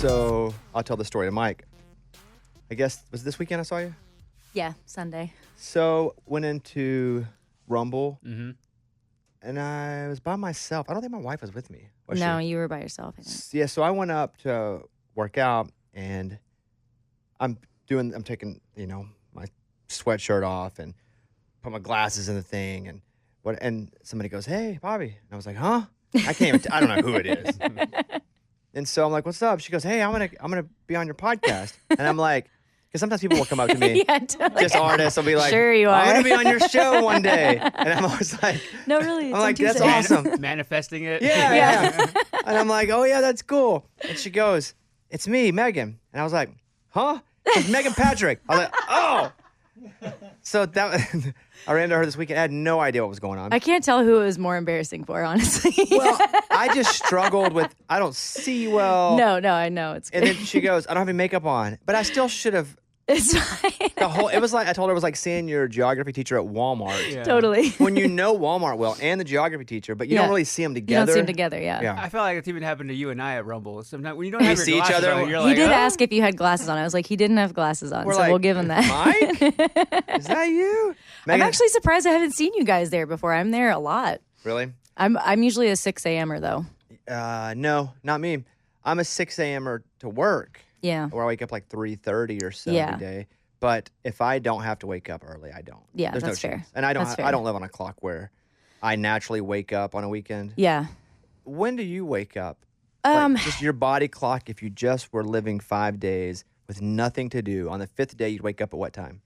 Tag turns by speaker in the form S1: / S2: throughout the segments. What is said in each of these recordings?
S1: So I'll tell the story to Mike. I guess, was it this weekend I saw you?
S2: Yeah, Sunday.
S1: So went into Rumble, and I was by myself. I don't think my wife was with me. Was
S2: No,
S1: she?
S2: you were by yourself, I think.
S1: Yeah, so I went up to work out, and I'm taking, my sweatshirt off and put my glasses in the thing, and somebody goes, "Hey, Bobby," and I was like, "Huh?" I don't know who it is. And so I'm like, "What's up?" She goes, "Hey, I'm gonna be on your podcast," and I'm like, because sometimes people will come up to me,
S2: Yeah, totally.
S1: just artists will be like,
S2: Sure you
S1: "I'm
S2: are."
S1: gonna be on your show one day," and I'm always like,
S2: No, really.
S1: I'm like, "That's awesome."
S3: Manifesting it.
S1: Yeah. And I'm like, "Oh yeah, that's cool." And she goes, "It's me, Megan," and I was like, "Huh?" It's Meghan Patrick. I was like, "Oh." So I ran into her this weekend. I had no idea what was going on.
S2: I can't tell who it was more embarrassing for, honestly.
S1: Well, I just struggled with, I don't see well.
S2: No, I know. It's
S1: And
S2: great.
S1: then she goes, "I don't have any makeup on," but I still should have.
S2: It's fine.
S1: It was like, I told her it was like seeing your geography teacher at Walmart.
S3: Yeah.
S2: Totally.
S1: When you know Walmart well and the geography teacher, but you
S2: Yeah.
S1: don't really see them
S2: You
S1: together.
S2: don't see them together, yeah.
S1: Yeah.
S3: I feel like it's even happened to you and I at Rumble. Sometimes when you don't have your
S1: see each
S3: glasses
S1: other,
S3: on, you're
S2: He
S3: like,
S2: did
S3: "Oh."
S2: ask if you had glasses on. I was like, he didn't have glasses on,
S1: We're
S2: so
S1: like,
S2: we'll give him that.
S1: Mike? Is that you?
S2: I'm
S1: Megan?
S2: actually surprised I haven't seen you guys there before. I'm there a lot.
S1: Really?
S2: I'm usually a 6 a.m.er though.
S1: No, not me. I'm a 6 a.m.er to work,
S2: Yeah.
S1: where I wake up like 3:30 or so
S2: Yeah.
S1: every day. But if I don't have to wake up early, I don't.
S2: Yeah,
S1: There's
S2: that's
S1: no
S2: fair.
S1: chance. And I
S2: That's fair.
S1: don't live on a clock where I naturally wake up on a weekend.
S2: Yeah.
S1: When do you wake up?
S2: Um,
S1: Just your body clock, if you just were living 5 days with nothing to do, on the 5th day, you'd wake up at what time?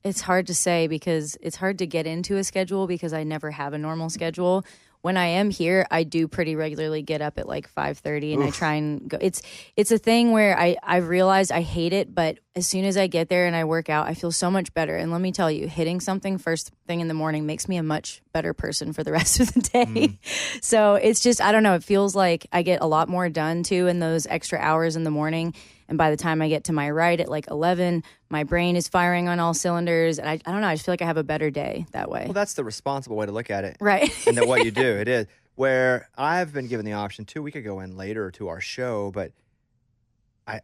S2: It's hard to say because it's hard to get into a schedule because I never have a normal schedule. When I am here, I do pretty regularly get up at like 5:30 and I try and go. It's a thing where I've realized I hate it, but as soon as I get there and I work out, I feel so much better. And let me tell you, hitting something first thing in the morning makes me a much better person for the rest of the day. So it's just, I don't know, it feels like I get a lot more done too in those extra hours in the morning. And by the time I get to my ride at like 11, my brain is firing on all cylinders. And I don't know, I just feel like I have a better day that way.
S1: Well, that's the responsible way to look at it.
S2: Right.
S1: And that what you do, it is. Where I've been given the option too, we could go in later to our show, but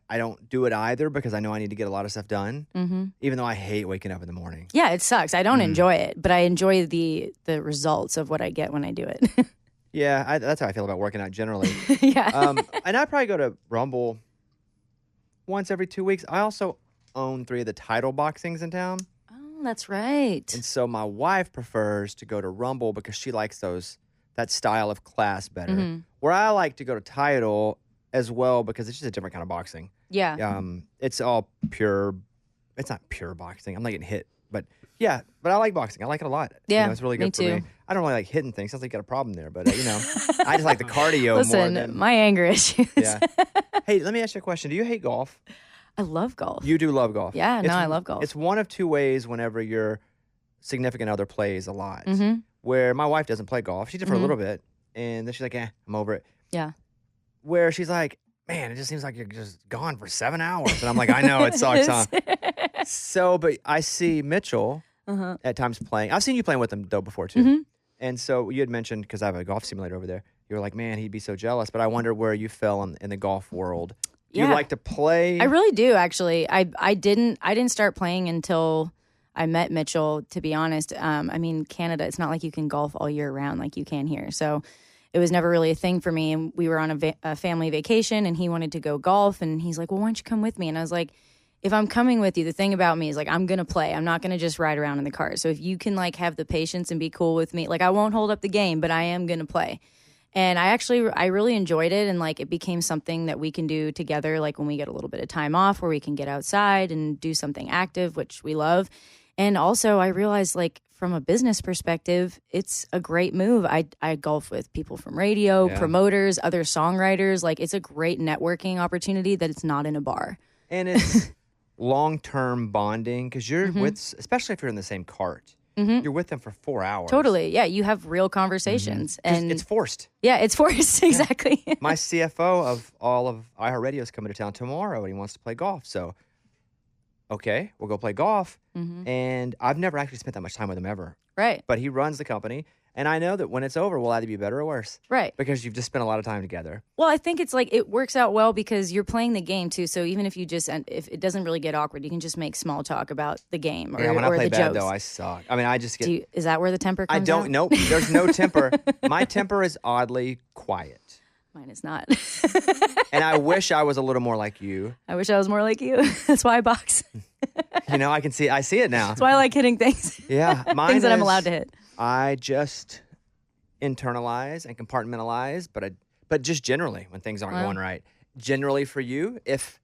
S1: I don't do it either because I know I need to get a lot of stuff done, even though I hate waking up in the morning.
S2: Yeah, it sucks. I don't enjoy it, but I enjoy the results of what I get when I do it.
S1: Yeah, that's how I feel about working out generally.
S2: Yeah.
S1: And I probably go to Rumble once every 2 weeks. I also own 3 of the title boxings in town.
S2: Oh, that's right.
S1: And so my wife prefers to go to Rumble because she likes that style of class better. Where I like to go to title as well because it's just a different kind of boxing.
S2: Yeah.
S1: It's all pure. It's not pure boxing. I'm not getting hit, but yeah. But I like boxing. I like it a lot.
S2: Yeah,
S1: it's really
S2: me
S1: good for
S2: too.
S1: me. I don't really like hitting things. Sounds like you got a problem there, but I just like the cardio more
S2: Listen,
S1: than.
S2: my anger issues.
S1: Yeah. Hey, let me ask you a question. Do you hate golf?
S2: I love golf.
S1: You do love golf.
S2: Yeah, no, I love golf.
S1: It's one of two ways whenever your significant other plays a lot. Where my wife doesn't play golf. She did for a little bit, and then she's like, I'm over it.
S2: Yeah.
S1: Where she's like, man, it just seems like you're just gone for 7 hours. And I'm like, I know, it sucks, huh? So, but I see Mitchell at times playing. I've seen you playing with him, though, before, too. And so you had mentioned, because I have a golf simulator over there, you were like, man, he'd be so jealous. But I wonder where you fell in the golf world. Do you like to play?
S2: I really do, actually. I didn't start playing until I met Mitchell, to be honest. I mean, Canada, it's not like you can golf all year round like you can here. So it was never really a thing for me. And we were on a family vacation, and he wanted to go golf. And he's like, well, why don't you come with me? And I was like, if I'm coming with you, the thing about me is like, I'm going to play. I'm not going to just ride around in the car. So if you can like have the patience and be cool with me, like I won't hold up the game, but I am going to play. And I really enjoyed it. And like, it became something that we can do together. Like when we get a little bit of time off where we can get outside and do something active, which we love. And also I realized like from a business perspective, it's a great move. I golf with people from radio, promoters, other songwriters. Like it's a great networking opportunity that it's not in a bar.
S1: And it's long-term bonding because you're with, especially if you're in the same cart, you're with them for 4 hours.
S2: Totally. Yeah. You have real conversations. And
S1: it's forced.
S2: Yeah, it's forced. Exactly.
S1: My CFO of all of iHeartRadio is coming to town tomorrow and he wants to play golf. So, okay, we'll go play golf. And I've never actually spent that much time with him ever.
S2: Right.
S1: But he runs the company. And I know that when it's over, we'll either be better or worse.
S2: Right.
S1: Because you've just spent a lot of time together.
S2: Well, I think it's like it works out well because you're playing the game too. So even if if it doesn't really get awkward, you can just make small talk about the game or,
S1: Yeah, when I play
S2: the
S1: bad,
S2: jokes.
S1: though, I suck. I mean, I just get...
S2: Is that where the temper comes
S1: I don't...
S2: out?
S1: Nope. There's no temper. My temper is oddly quiet.
S2: Mine is not.
S1: And I wish I was a little more like you.
S2: I wish I was more like you. That's why I box.
S1: I see it now.
S2: That's why I like hitting things.
S1: Yeah. Mine
S2: things that I'm
S1: is-
S2: allowed to hit.
S1: I just internalize and compartmentalize, but just generally when things aren't going right. Generally for you, if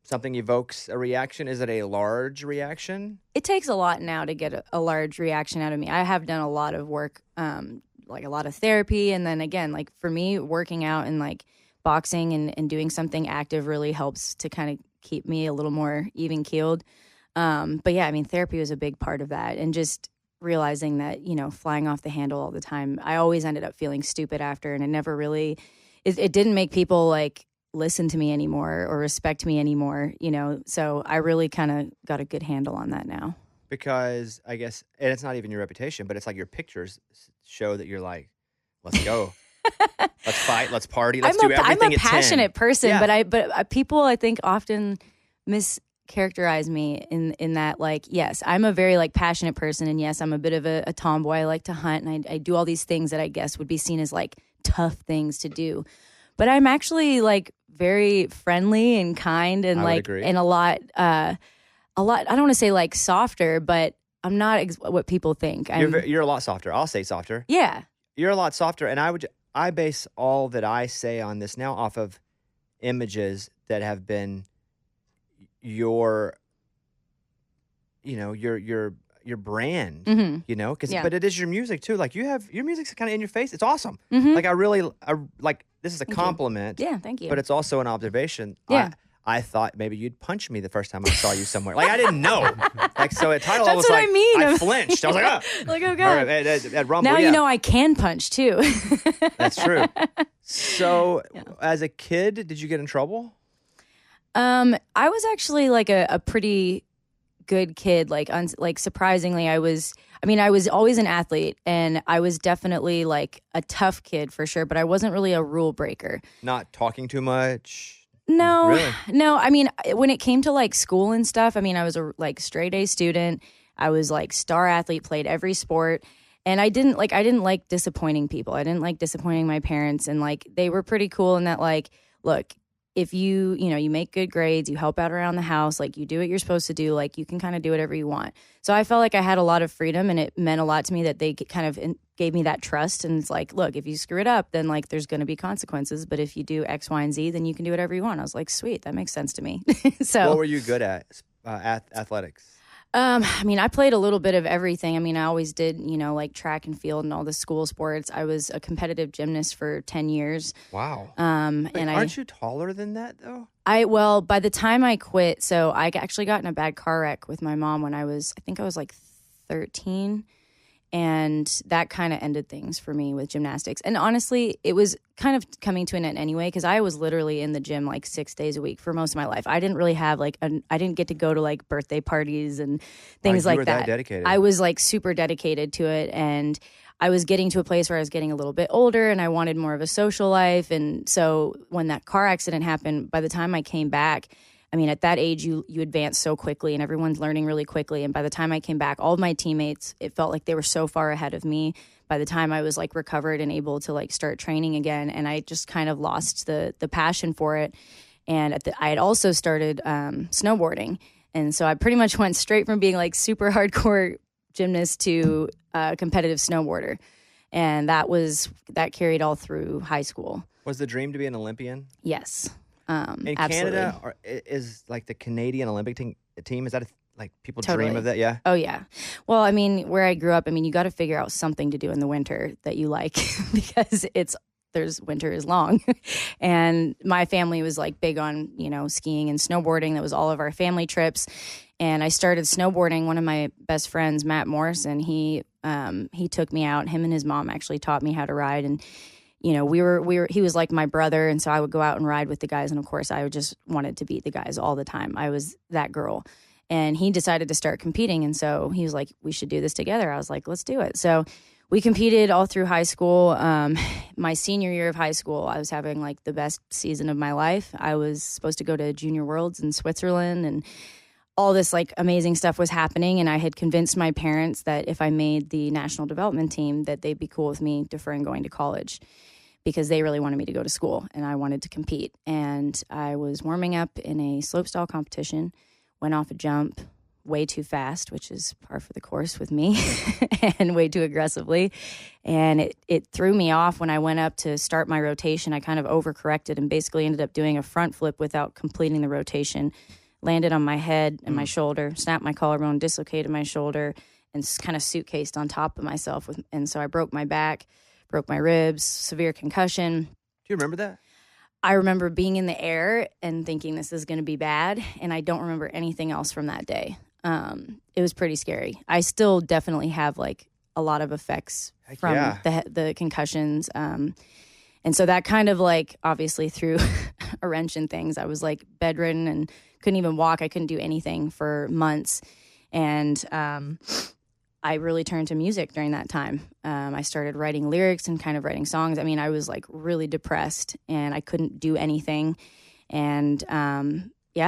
S1: something evokes a reaction, is it a large reaction?
S2: It takes a lot now to get a large reaction out of me. I have done a lot of work, like a lot of therapy. And then again, like for me, working out and like boxing and doing something active really helps to kind of keep me a little more even keeled. But yeah, I mean, therapy was a big part of that. And just realizing that, flying off the handle all the time, I always ended up feeling stupid after. And it never really, it didn't make people like listen to me anymore or respect me anymore, So I really kind of got a good handle on that now.
S1: Because I guess, and it's not even your reputation, but it's like your pictures show that you're like, let's go. Let's fight. Let's party. Let's do everything
S2: I'm a passionate person,
S1: Yeah.
S2: but people I think often mischaracterize me in that, like, yes, I'm a very like passionate person, and yes, I'm a bit of a tomboy. I like to hunt, and I do all these things that I guess would be seen as like tough things to do. But I'm actually like very friendly and kind, and
S1: I would
S2: like
S1: agree.
S2: and a lot. I don't want to say like softer, but I'm not what people think.
S1: You're a lot softer. I'll say softer.
S2: Yeah.
S1: You're a lot softer, and I base all that I say on this now off of images that have been your brand,
S2: Yeah.
S1: but it is your music too. Like your music's kind of in your face. It's awesome.
S2: Mhm.
S1: Like I like this is a
S2: Thank you.
S1: compliment.
S2: Yeah, thank you.
S1: But it's also an observation.
S2: Yeah.
S1: I thought maybe you'd punch me the first time I saw you somewhere. Like I didn't know. Like so at title I
S2: That's
S1: was
S2: what
S1: like
S2: I mean.
S1: I flinched. I was like, oh.
S2: like, oh
S1: Or
S2: god.
S1: at Rumble,
S2: Now
S1: yeah.
S2: I can punch too.
S1: That's true. So as a kid, did you get in trouble?
S2: I was actually like a pretty good kid. Like surprisingly, I was always an athlete, and I was definitely like a tough kid for sure. But I wasn't really a rule breaker.
S1: Not talking too much.
S2: No,
S1: Really?
S2: no. I mean, when it came to like school and stuff, I mean, I was a like straight A student. I was like star athlete, played every sport. And I didn't like disappointing people. I didn't like disappointing my parents. And like, they were pretty cool in that, like, look, if you make good grades, you help out around the house, like you do what you're supposed to do, like you can kind of do whatever you want. So I felt like I had a lot of freedom, and it meant a lot to me that they kind of gave me that trust. And it's like, look, if you screw it up, then like there's going to be consequences. But if you do X, Y, and Z, then you can do whatever you want. I was like, sweet, that makes sense to me. So
S1: What were you good at? Athletics.
S2: I mean, I played a little bit of everything. I mean, I always did, like track and field and all the school sports. I was a competitive gymnast for 10 years.
S1: Wow.
S2: And
S1: aren't you taller than that though?
S2: well, by the time I quit, so I actually got in a bad car wreck with my mom when I think I was like 13. And that kind of ended things for me with gymnastics. And honestly, it was kind of coming to an end anyway, because I was literally in the gym like 6 days a week for most of my life. I didn't really have I didn't get to go to like birthday parties and things
S1: Wow, you
S2: like
S1: were that dedicated.
S2: I was like super dedicated to it. And I was getting to a place where I was getting a little bit older, and I wanted more of a social life. And so when that car accident happened, by the time I came back, I mean, at that age, you advance so quickly, and everyone's learning really quickly. And by the time I came back, all of my teammates, it felt like they were so far ahead of me. By the time I was like recovered and able to like start training again, and I just kind of lost the passion for it. And I had also started snowboarding, and so I pretty much went straight from being like super hardcore gymnast to competitive snowboarder, and that carried all through high school.
S1: Was the dream to be an Olympian?
S2: Yes.
S1: In
S2: absolutely.
S1: Canada, is like the Canadian Olympic team, is that like people
S2: Totally.
S1: dream of that? Yeah.
S2: Oh, yeah. Well, I mean, where I grew up, I mean, you got to figure out something to do in the winter that you like because winter is long. And my family was like big on, skiing and snowboarding. That was all of our family trips. And I started snowboarding. One of my best friends, Matt Morrison, he took me out. Him and his mom actually taught me how to ride. And he was like my brother. And so I would go out and ride with the guys. And of course, I just wanted to beat the guys all the time. I was that girl. And he decided to start competing. And so he was like, we should do this together. I was like, let's do it. So we competed all through high school. My senior year of high school, I was having like the best season of my life. I was supposed to go to Junior Worlds in Switzerland, and all this like amazing stuff was happening. And I had convinced my parents that if I made the national development team, that they'd be cool with me deferring going to college, because they really wanted me to go to school and I wanted to compete. And I was warming up in a slopestyle competition, went off a jump way too fast, which is par for the course with me, and way too aggressively. And it threw me off when I went up to start my rotation. I kind of overcorrected and basically ended up doing a front flip without completing the rotation. Landed on my head and my shoulder, snapped my collarbone, dislocated my shoulder, and kind of suitcased on top of myself. And so I broke my back, broke my ribs, severe concussion.
S1: Do you remember that?
S2: I remember being in the air and thinking this is going to be bad, and I don't remember anything else from that day. It was pretty scary. I still definitely have like a lot of effects from the concussions. And so that kind of like obviously threw a wrench in things. I was like bedridden and couldn't even walk. I couldn't do anything for months. And I really turned to music during that time. I started writing lyrics and kind of writing songs. I mean, I was like really depressed and I couldn't do anything. And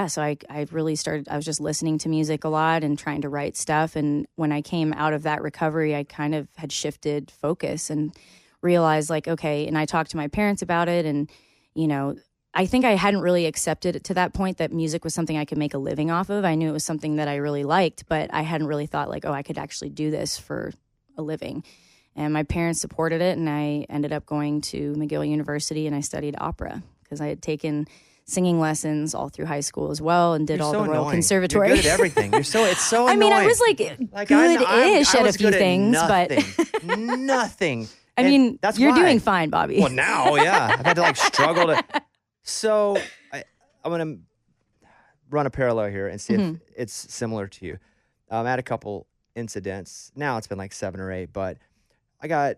S2: so I really started, I was just listening to music a lot and trying to write stuff. And when I came out of that recovery, I kind of had shifted focus and realized like, okay, and I talked to my parents about it. And, you know, I think I hadn't really accepted it to that point that music was something I could make a living off of. I knew it was something that I really liked, but I hadn't really thought like, oh, I could actually do this for a living. And my parents supported it, and I ended up going to McGill University, and I studied opera because I had taken singing lessons all through high school as well, and did all the Royal Conservatory.
S1: You're good at everything. It's so
S2: I
S1: annoying.
S2: mean, I was like good-ish at a few things, but
S1: nothing.
S2: I mean, that's you're doing fine, Bobby.
S1: Well, now, yeah. I've had to like struggle to. So I'm going to run a parallel here and see if it's similar to you. I had a couple incidents. Now it's been like 7 or 8, but I got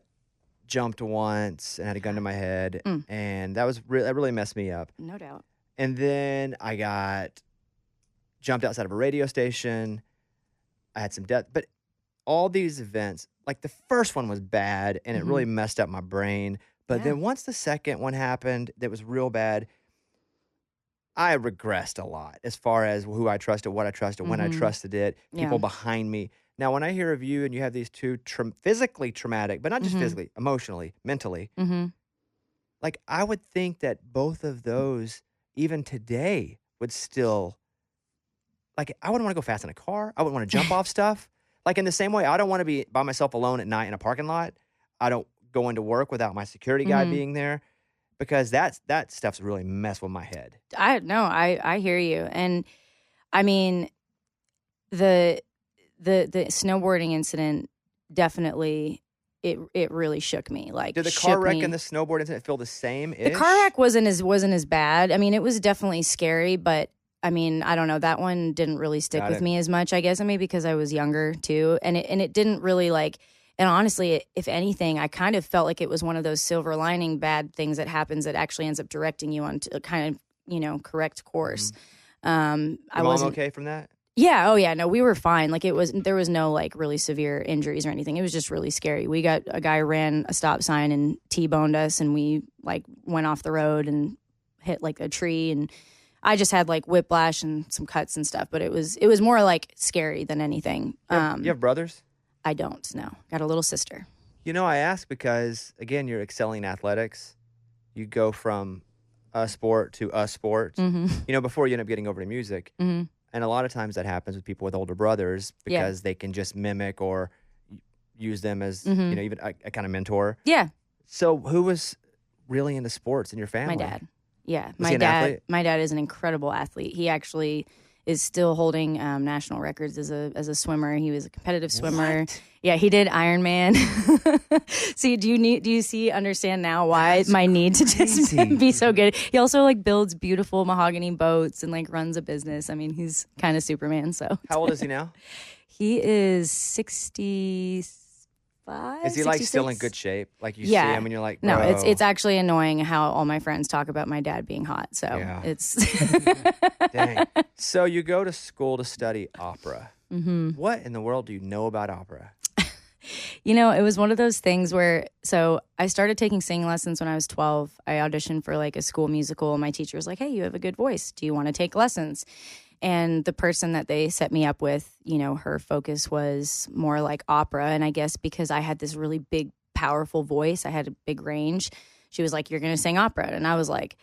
S1: jumped once and had a gun to my head, and that really messed me up.
S2: No doubt.
S1: And then I got jumped outside of a radio station. I had some death, but all these events, like the first one was bad, and it really messed up my brain. But then once the second one happened that was real bad, I regressed a lot as far as who I trusted, what I trusted, when I trusted it, people behind me. Now, when I hear of you and you have these two physically traumatic, but not just physically, emotionally, mentally, like I would think that both of those, even today, would still, like I wouldn't want to go fast in a car. I wouldn't want to jump off stuff. Like in the same way, I don't want to be by myself alone at night in a parking lot. I don't go into work without my security guy being there, because that stuff's really messed with my head.
S2: I hear you. And I mean, the snowboarding incident definitely it really shook me. Like,
S1: did the car wreck and the snowboard incident feel the same?
S2: The car wreck wasn't as bad. I mean, it was definitely scary, but I mean, I don't know. That one didn't really stick with me as much, I guess. Maybe because I was younger too, and it didn't really like. And honestly, if anything, I kind of felt like it was one of those silver lining bad things that happens that actually ends up directing you on to a kind of, correct course.
S1: I wasn't okay from that?
S2: Yeah. Oh yeah. No, we were fine. Like there was no like really severe injuries or anything. It was just really scary. A guy ran a stop sign and T-boned us, and we like went off the road and hit like a tree, and I just had like whiplash and some cuts and stuff, but it was more like scary than anything.
S1: You have brothers?
S2: I don't, no. Got a little sister.
S1: I ask because, again, you're excelling in athletics. You go from a sport to a sport, before you end up getting over to music. And a lot of times that happens with people with older brothers because they can just mimic or use them as, even a kind of mentor.
S2: Yeah.
S1: So who was really into sports in your family?
S2: My dad. Yeah.
S1: Was he an athlete?
S2: My dad is an incredible athlete. He actually is still holding national records as a swimmer. He was a competitive swimmer.
S1: What?
S2: Yeah, he did Ironman. See, do you understand now why my need to just be so good? He also like builds beautiful mahogany boats and like runs a business. I mean, he's kind of Superman. So
S1: how old is he now?
S2: He is 65.
S1: Is he
S2: 66?
S1: like still in good shape? Like you see him and you're like, bro.
S2: No, it's actually annoying how all my friends talk about my dad being hot. So it's
S1: dang. So you go to school to study opera. What in the world do you know about opera?
S2: It was one of those things where, so I started taking singing lessons when I was 12. I auditioned for like a school musical. My teacher was like, hey, you have a good voice. Do you want to take lessons? And the person that they set me up with, her focus was more like opera. And I guess because I had this really big, powerful voice, I had a big range. She was like, you're going to sing opera. And I was like,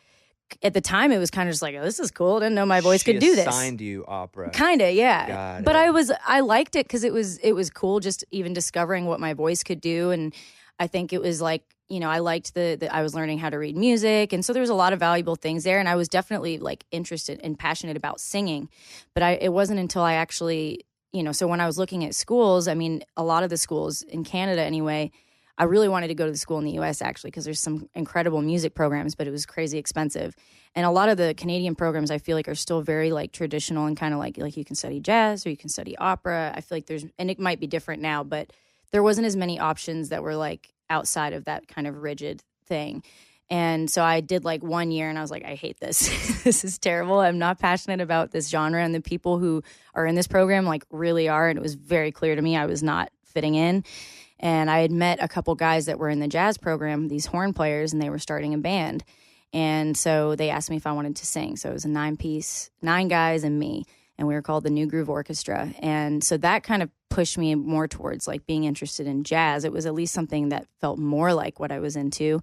S2: at the time, it was kind of just like, oh, this is cool. I didn't know my voice could do this.
S1: She assigned you opera.
S2: Kind of, yeah.
S1: Got
S2: but
S1: it.
S2: I liked it because it was cool just even discovering what my voice could do. And I think it was like, I liked that I was learning how to read music. And so there was a lot of valuable things there. And I was definitely like interested and passionate about singing. But it wasn't until I actually, so when I was looking at schools, I mean, a lot of the schools in Canada anyway, I really wanted to go to the school in the U.S. actually because there's some incredible music programs, but it was crazy expensive. And a lot of the Canadian programs I feel like are still very like traditional and kind of like you can study jazz or you can study opera. I feel like and it might be different now, but there wasn't as many options that were like outside of that kind of rigid thing. And so I did like 1 year and I was like, I hate this. This is terrible. I'm not passionate about this genre. And the people who are in this program like really are. And it was very clear to me I was not fitting in. And I had met a couple guys that were in the jazz program, these horn players, and they were starting a band. And so they asked me if I wanted to sing. So it was a 9-piece, 9 guys and me. And we were called the New Groove Orchestra. And so that kind of pushed me more towards like being interested in jazz. It was at least something that felt more like what I was into.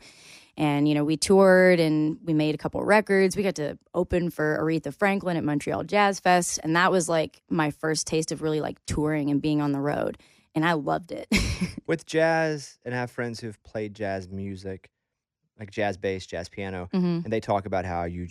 S2: And, we toured and we made a couple records. We got to open for Aretha Franklin at Montreal Jazz Fest. And that was like my first taste of really like touring and being on the road. And I loved it.
S1: With jazz, and I have friends who've played jazz music, like jazz bass, jazz piano, and they talk about how you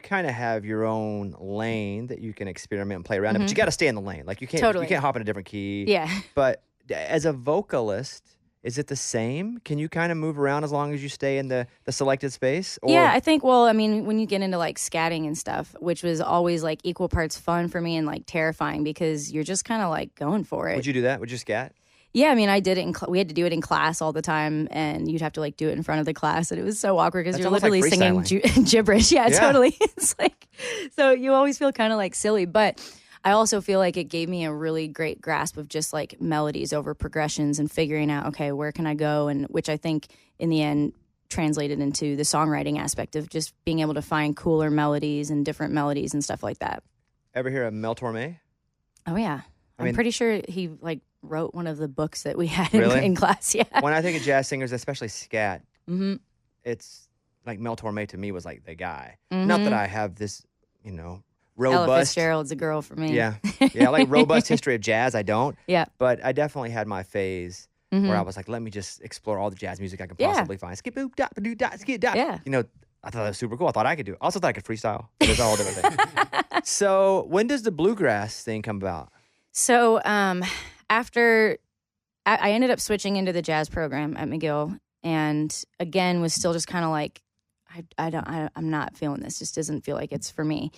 S1: kind of have your own lane that you can experiment and play around in, but you got to stay in the lane. Like you can't hop in a different key.
S2: Yeah.
S1: But as a vocalist, is it the same? Can you kind of move around as long as you stay in the selected space? Or?
S2: Yeah, I think, well, I mean, when you get into like scatting and stuff, which was always like equal parts fun for me and like terrifying because you're just kind of like going for it.
S1: Would you do that? Would you scat?
S2: Yeah, I mean, I did it. We had to do it in class all the time, and you'd have to like do it in front of the class, and it was so awkward because you're literally
S1: like
S2: singing gibberish. Yeah, totally. It's like, so you always feel kind of like silly, but I also feel like it gave me a really great grasp of just like melodies over progressions and figuring out, okay, where can I go? And which I think in the end translated into the songwriting aspect of just being able to find cooler melodies and different melodies and stuff like that.
S1: Ever hear of Mel Torme?
S2: Oh yeah. I'm pretty sure he like wrote one of the books that we had
S1: really?
S2: in class. Yeah.
S1: When I think of jazz singers, especially scat, it's like Mel Torme to me was like the guy. Not that I have this, robust.
S2: Ella Fitzgerald's a girl for me.
S1: Yeah. Like robust history of jazz, I don't.
S2: Yeah.
S1: But I definitely had my phase where I was like, let me just explore all the jazz music I can possibly find. Skip boop dot ba doo dot skip dot.
S2: Yeah.
S1: I thought that was super cool. I thought I could do it. I also thought I could freestyle. But it's a whole different thing. So when does the bluegrass thing come about?
S2: So after I ended up switching into the jazz program at McGill, and again was still just kind of like, I'm not feeling this. Just doesn't feel like it's for me.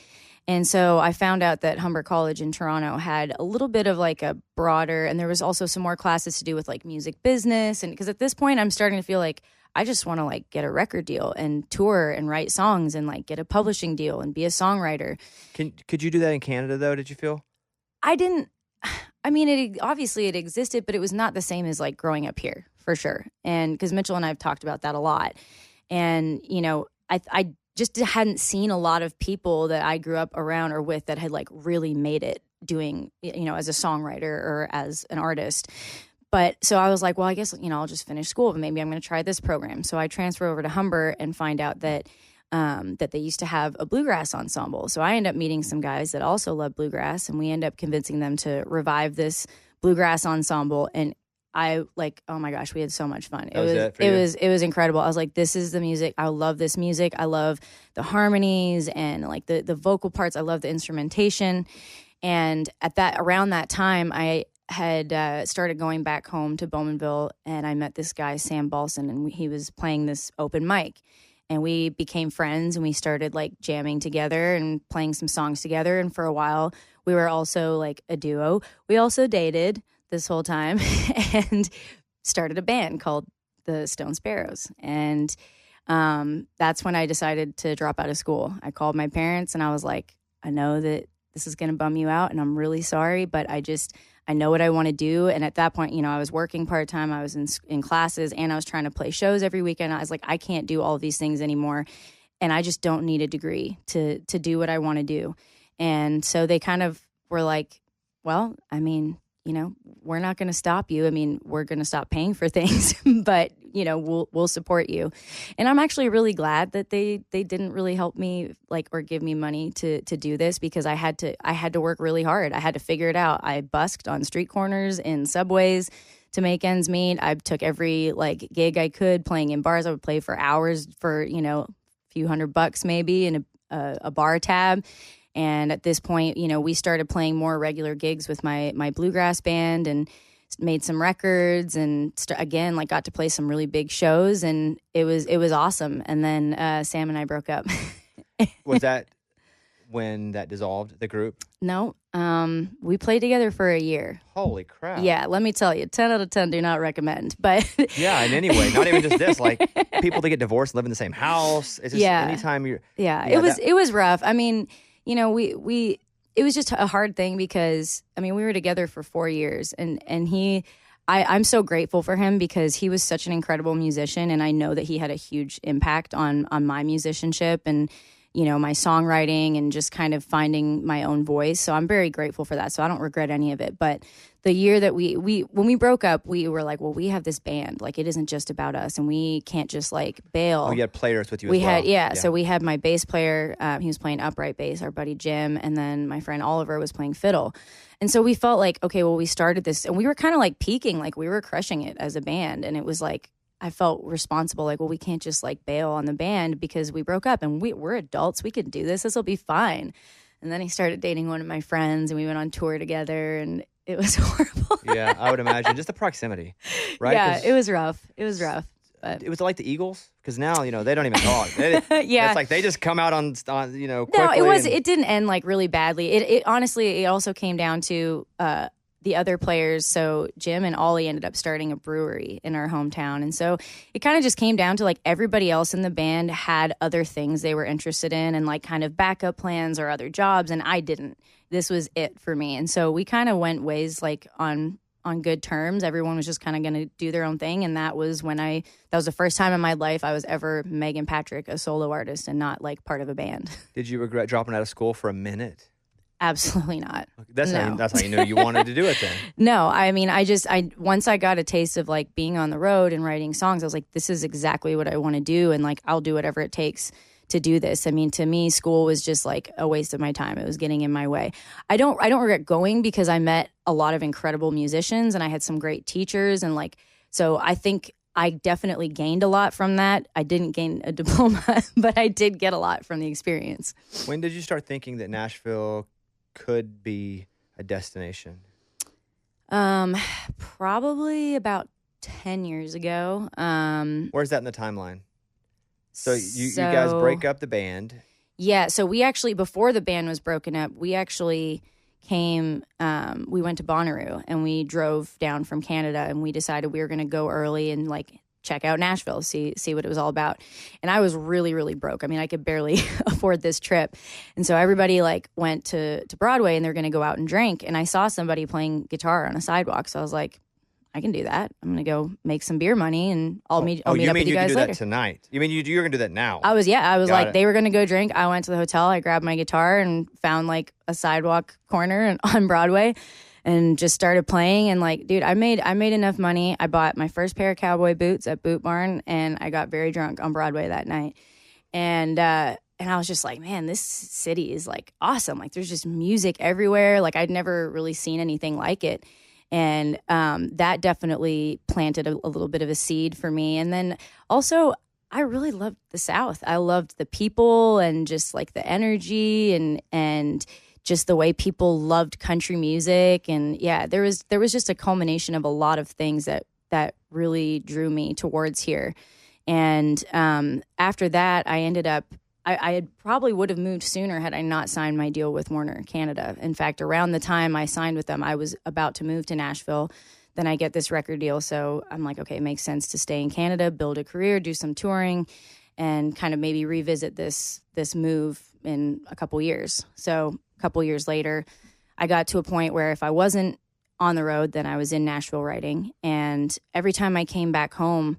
S2: And so I found out that Humber College in Toronto had a little bit of like a broader, and there was also some more classes to do with like music business. And because at this point I'm starting to feel like I just want to like get a record deal and tour and write songs and like get a publishing deal and be a songwriter.
S1: Could you do that in Canada though? Did you feel?
S2: I didn't. I mean, obviously it existed, but it was not the same as like growing up here for sure. And because Mitchell and I have talked about that a lot. And, I just hadn't seen a lot of people that I grew up around or with that had like really made it doing, as a songwriter or as an artist. But so I was like, well, I guess, I'll just finish school, but maybe I'm going to try this program. So I transfer over to Humber and find out that they used to have a bluegrass ensemble. So I end up meeting some guys that also love bluegrass, and we end up convincing them to revive this bluegrass ensemble. And I like, oh my gosh, we had so much fun. It was incredible. I was like, this is the music. I love this music. I love the harmonies and like the vocal parts. I love the instrumentation. And around that time, I had started going back home to Bowmanville, and I met this guy, Sam Balson, and he was playing this open mic. And we became friends, and we started like jamming together and playing some songs together. And for a while, we were also like a duo. We also dated this whole time and started a band called the Stone Sparrows. And that's when I decided to drop out of school. I called my parents and I was like, I know that this is going to bum you out and I'm really sorry, but I know what I want to do. And at that point, I was working part-time, I was in classes, and I was trying to play shows every weekend. I was like, I can't do all of these things anymore. And I just don't need a degree to do what I want to do. And so they kind of were like, well, I mean, we're not going to stop you. I mean, we're going to stop paying for things, but we'll support you. And I'm actually really glad that they didn't really help me or give me money to do this, because I had to work really hard. I had to figure it out. I busked on street corners, in subways to make ends meet. I took every gig I could, playing in bars. I would play for hours for, a few $100 maybe in a bar tab. And at this point, we started playing more regular gigs with my bluegrass band, and made some records, and again, got to play some really big shows, and it was awesome. And then Sam and I broke up.
S1: Was that when that dissolved, the group?
S2: No, we played together for a year.
S1: Holy crap!
S2: Yeah, let me tell you, 10 out of 10 do not recommend. But
S1: yeah, and anyway, not even just this. People that get divorced live in the same house. It's just anytime you're.
S2: Yeah, it was rough. I mean, it was just a hard thing, because we were together for 4 years, and I'm so grateful for him, because he was such an incredible musician, and I know that he had a huge impact on my musicianship and my songwriting, and just kind of finding my own voice. So I'm very grateful for that. So I don't regret any of it. But the year that when we broke up, we were like, well, we have this band. It isn't just about us, and we can't just bail.
S1: Oh, you had players with you
S2: we
S1: as well.
S2: had, yeah. So we had my bass player. He was playing upright bass, our buddy Jim. And then my friend Oliver was playing fiddle. And so we felt like, okay, well, we started this, and we were kind of peaking, we were crushing it as a band. And it was I felt responsible, well, we can't just bail on the band because we broke up, and we're adults. We can do this. This will be fine. And then he started dating one of my friends, and we went on tour together, and it was horrible.
S1: Yeah, I would imagine. Just the proximity, right?
S2: Yeah, it was rough. It was rough. But
S1: it was like the Eagles, because now, they don't even talk.
S2: Yeah.
S1: It's they just come out on quickly.
S2: No, it didn't end really badly. It honestly, it also came down to the other players. So Jim and Ollie ended up starting a brewery in our hometown. And so it kind of just came down to everybody else in the band had other things they were interested in, and kind of backup plans or other jobs. And I didn't. This was it for me. And so we kind of went ways on good terms. Everyone was just kind of going to do their own thing. And that was that was the first time in my life I was ever Meghan Patrick, a solo artist, and not part of a band.
S1: Did you regret dropping out of school for a minute?
S2: Absolutely not.
S1: That's
S2: no.
S1: That's how you knew you wanted to do it then.
S2: No, I mean, once I got a taste of being on the road and writing songs, I was like, this is exactly what I want to do, and I'll do whatever it takes to do this. I mean, to me, school was just a waste of my time. It was getting in my way. I don't regret going, because I met a lot of incredible musicians, and I had some great teachers, and so I think I definitely gained a lot from that. I didn't gain a diploma, but I did get a lot from the experience.
S1: When did you start thinking that Nashville could be a destination?
S2: Probably about 10 years ago.
S1: Where's that in the timeline? So you guys break up the band.
S2: Yeah, so we actually, before the band was broken up, we actually we went to Bonnaroo, and we drove down from Canada, and we decided we were going to go early and check out Nashville, see what it was all about. And I was really, really broke. I mean, I could barely afford this trip. And so everybody went to Broadway, and they're going to go out and drink. And I saw somebody playing guitar on a sidewalk. So I was like, I can do that. I'm going to go make some beer money, and I'll meet up with you guys later.
S1: You mean you can do that tonight? You mean you're going to do that now?
S2: I was they were going to go drink. I went to the hotel. I grabbed my guitar and found a sidewalk corner on Broadway, and just started playing. And dude, I made enough money. I bought my first pair of cowboy boots at Boot Barn, and I got very drunk on Broadway that night. And I was just like, man, this city is awesome. There's just music everywhere. I'd never really seen anything like it. And that definitely planted a little bit of a seed for me. And then also, I really loved the South. I loved the people, and just the energy, and just the way people loved country music. And yeah, there was just a culmination of a lot of things that really drew me towards here. And after that, I ended up, I had probably would have moved sooner had I not signed my deal with Warner Canada. In fact, around the time I signed with them, I was about to move to Nashville. Then I get this record deal. So I'm like, okay, it makes sense to stay in Canada, build a career, do some touring, and kind of maybe revisit this move in a couple years. So a couple years later, I got to a point where if I wasn't on the road than I was in Nashville writing. And every time I came back home,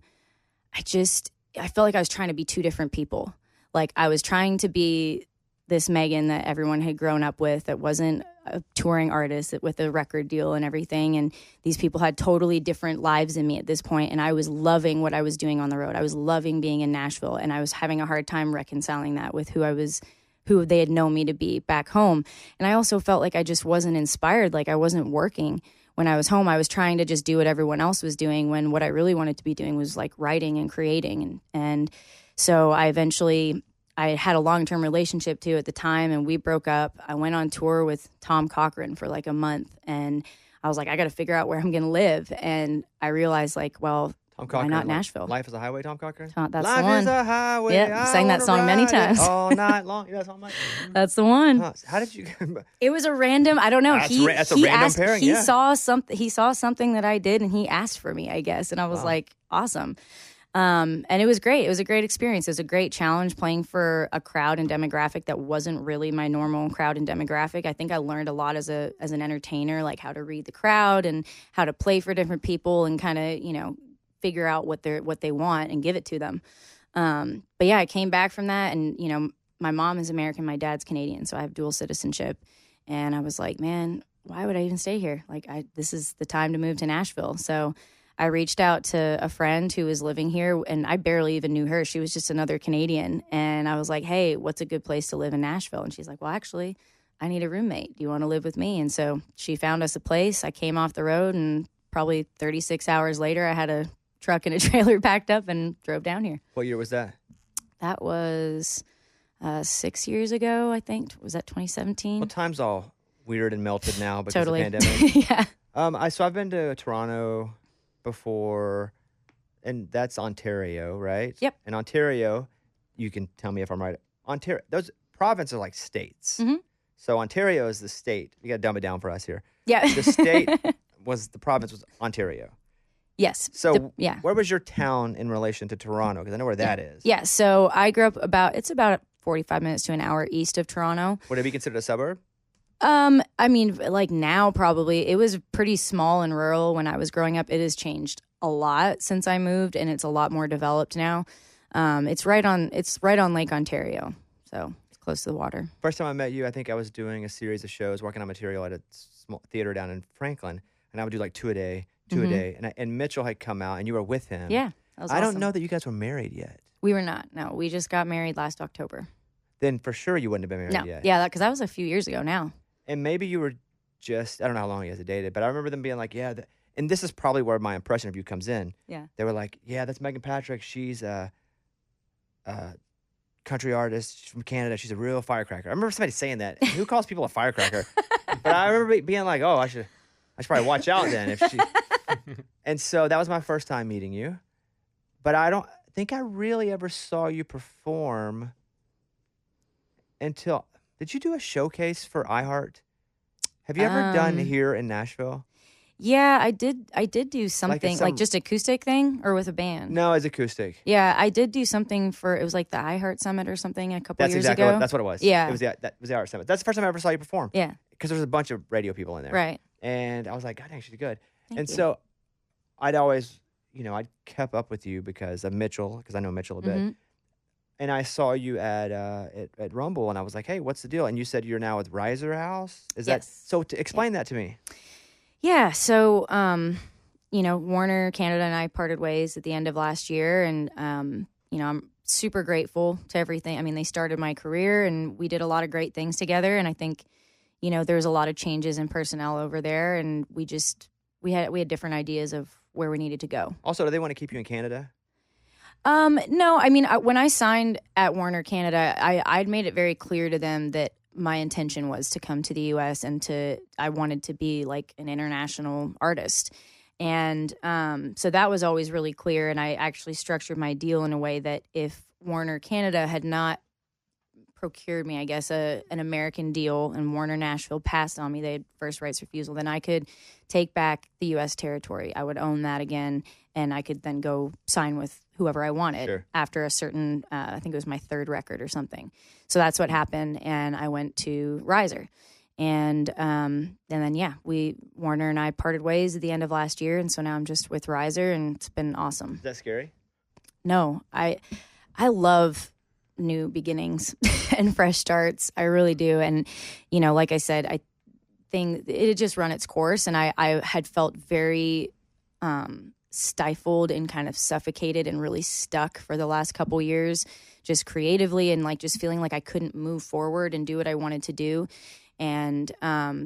S2: I felt like I was trying to be two different people. Like I was trying to be this Meghan that everyone had grown up with that wasn't a touring artist with a record deal and everything. And these people had totally different lives than me at this point. And I was loving what I was doing on the road. I was loving being in Nashville. And I was having a hard time reconciling that with who they had known me to be back home. And I also felt like I just wasn't inspired. Like I wasn't working. When I was home, I was trying to just do what everyone else was doing when what I really wanted to be doing was like writing and creating. And so I had a long-term relationship too at the time, and we broke up. I went on tour with Tom Cochrane for like a month, and I was like, I got to figure out where I'm going to live. And I realized like, well,
S1: Tom Cochrane,
S2: why not Nashville?
S1: Life is a Highway, Tom Cochrane?
S2: That's
S1: Life
S2: the one.
S1: is a highway.
S2: Yeah, sang that song many times.
S1: All night long. Yeah, that's all night.
S2: That's the one.
S1: Huh. How did you?
S2: It was a random. I don't know.
S1: That's a random pairing.
S2: He saw something. He saw something that I did, and he asked for me, I guess. And I was like, awesome. And it was great. It was a great experience. It was a great challenge playing for a crowd and demographic that wasn't really my normal crowd and demographic. I think I learned a lot as an entertainer, like how to read the crowd and how to play for different people and kind of figure out what they want and give it to them. But yeah, I came back from that, and my mom is American, my dad's Canadian, so I have dual citizenship. And I was like, man, why would I even stay here? Like, this is the time to move to Nashville. So I reached out to a friend who was living here, and I barely even knew her. She was just another Canadian. And I was like, hey, what's a good place to live in Nashville? And she's like, well, actually, I need a roommate. Do you want to live with me? And so she found us a place. I came off the road, and probably 36 hours later, I had a truck and a trailer packed up and drove down here.
S1: What year was that?
S2: That was 6 years ago, I think. Was that 2017?
S1: Well, time's all weird and melted now because
S2: Totally.
S1: of the pandemic.
S2: Yeah.
S1: I've been to Toronto before, and that's Ontario, right?
S2: Yep.
S1: And Ontario, you can tell me if I'm right. Ontario, those provinces are like states.
S2: Mhm.
S1: So Ontario is the state. You got to dumb it down for us here.
S2: Yeah.
S1: The state the province was Ontario.
S2: Yes.
S1: So
S2: yeah.
S1: where was your town in relation to Toronto? Because I know where that is.
S2: Yeah. So I grew up it's about 45 minutes to an hour east of Toronto.
S1: Would it be considered a suburb?
S2: I mean, like now probably. It was pretty small and rural when I was growing up. It has changed a lot since I moved, and it's a lot more developed now. It's right on Lake Ontario, so it's close to the water.
S1: First time I met you, I think I was doing a series of shows, working on material at a small theater down in Franklin, and I would do like two a day, and Mitchell had come out, and you were with him.
S2: Yeah, that was
S1: I
S2: awesome.
S1: don't know that you guys were married yet.
S2: We were not. No, we just got married last October.
S1: Then for sure you wouldn't have been married yet.
S2: Yeah, because that was a few years ago now.
S1: And maybe you were just, I don't know how long you guys had dated, but I remember them being like, yeah, and this is probably where my impression of you comes in.
S2: Yeah.
S1: They were like, yeah, that's Meghan Patrick. She's a country artist. She's from Canada. She's a real firecracker. I remember somebody saying that. Who calls people a firecracker? But I remember being like, oh, I should probably watch out then. If she. And so that was my first time meeting you. But I don't think I really ever saw you perform until, did you do a showcase for iHeart? Have you ever done here in Nashville?
S2: Yeah, I did do something, like just acoustic thing or with a band?
S1: No, it's acoustic.
S2: Yeah, I did do something for, it was like the iHeart Summit or something a couple years ago.
S1: That's what it was.
S2: Yeah.
S1: That was the iHeart Summit. That's the first time I ever saw you perform.
S2: Yeah.
S1: Because there was a bunch of radio people in there.
S2: Right.
S1: And I was like, God dang, she's good.
S2: Thank you.
S1: So I'd always, I'd kept up with you because of Mitchell, because I know Mitchell a bit.
S2: Mm-hmm.
S1: And I saw you at Rumble, and I was like, hey, what's the deal? And you said you're now with Riser House? Is that so? Explain that to me.
S2: Yeah, so, Warner Canada and I parted ways at the end of last year, and, I'm super grateful to everything. I mean, they started my career, and we did a lot of great things together, and I think, there was a lot of changes in personnel over there, and we had different ideas of where we needed to go.
S1: Also, do they want to keep you in Canada?
S2: No, I mean, when I signed at Warner Canada, I'd made it very clear to them that my intention was to come to the U.S. and I wanted to be like an international artist. And so that was always really clear. And I actually structured my deal in a way that if Warner Canada had not procured me, I guess, an American deal, and Warner Nashville passed on me, they had first rights refusal, then I could take back the U.S. territory. I would own that again, and I could then go sign with whoever I wanted after a certain, I think it was my third record or something. So that's what happened, and I went to Riser. And then, Warner and I parted ways at the end of last year. And so now I'm just with Riser, and it's been awesome.
S1: Is that scary?
S2: No, I love new beginnings and fresh starts. I really do. And, like I said, I think it had just run its course, and I had felt very stifled and kind of suffocated and really stuck for the last couple years, just creatively, and like just feeling like I couldn't move forward and do what I wanted to do. And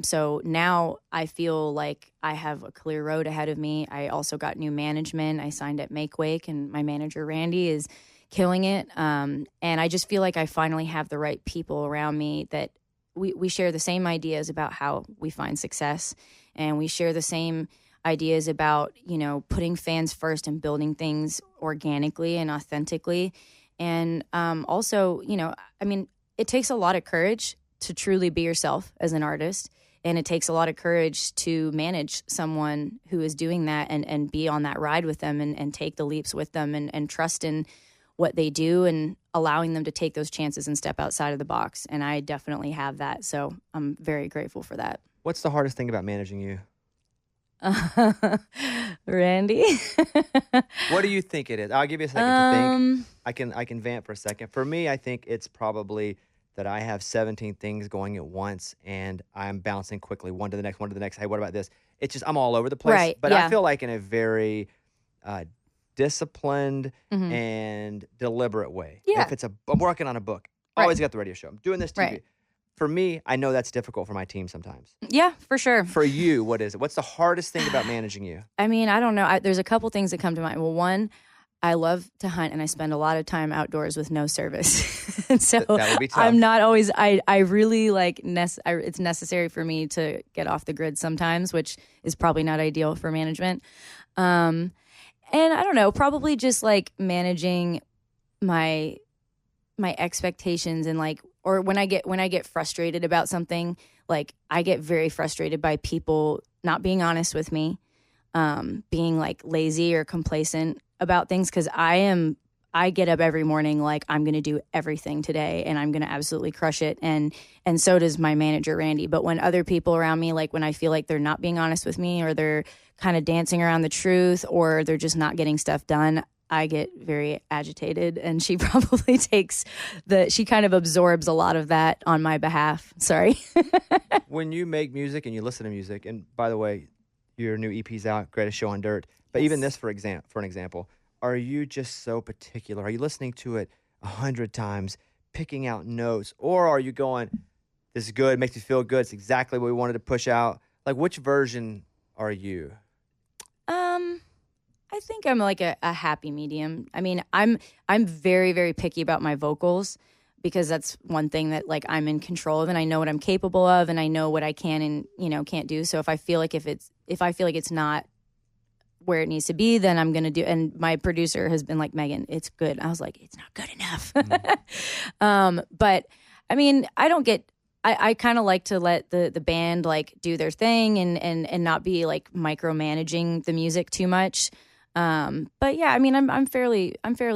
S2: so now I feel like I have a clear road ahead of me. I also got new management. I signed at Make Wake, and my manager, Randy, is killing it. And I just feel like I finally have the right people around me that we share the same ideas about how we find success. And we share the same ideas about, putting fans first and building things organically and authentically. And also, it takes a lot of courage to truly be yourself as an artist. And it takes a lot of courage to manage someone who is doing that and be on that ride with them and take the leaps with them and trust in what they do and allowing them to take those chances and step outside of the box. And I definitely have that. So I'm very grateful for that.
S1: What's the hardest thing about managing you?
S2: Randy?
S1: What do you think it is? I'll give you a second to think. I can vamp for a second. For me, I think it's probably that I have 17 things going at once, and I'm bouncing quickly, one to the next, one to the next. Hey, what about this? It's just, I'm all over the place.
S2: Right,
S1: but
S2: yeah.
S1: I feel like in a very disciplined and deliberate way.
S2: Yeah.
S1: If I'm working on a book, I always got the radio show. I'm doing this TV.
S2: Right.
S1: For me, I know that's difficult for my team sometimes.
S2: Yeah, for sure.
S1: For you, what is it? What's the hardest thing about managing you?
S2: I mean, I don't know. There's a couple things that come to mind. Well, one, I love to hunt, and I spend a lot of time outdoors with no service. And so
S1: that would be tough.
S2: I'm not always, I really like, it's necessary for me to get off the grid sometimes, which is probably not ideal for management. And I don't know, probably just like managing my expectations and like, or when I get frustrated about something, like I get very frustrated by people not being honest with me, being like lazy or complacent about things, because I get up every morning like I'm going to do everything today and I'm going to absolutely crush it, and so does my manager Randy. But when other people around me, like when I feel like they're not being honest with me, or they're kind of dancing around the truth, or they're just not getting stuff done, I get very agitated, and she probably she kind of absorbs a lot of that on my behalf. Sorry.
S1: When you make music and you listen to music, and by the way, your new EP's out, Greatest Show on Dirt, but even this, for an example, are you just so particular? Are you listening to it 100 times, picking out notes, or are you going, this is good, it makes me feel good, it's exactly what we wanted to push out? Like, which version are you?
S2: I think I'm like a happy medium. I mean, I'm very, very picky about my vocals, because that's one thing that like I'm in control of, and I know what I'm capable of, and I know what I can and can't do. So if I feel like it's not where it needs to be, then I'm gonna do. And my producer has been like, Megan, it's good. I was like, it's not good enough. But I mean, I kind of like to let the band like do their thing and not be like micromanaging the music too much. But yeah, I mean, I'm fairly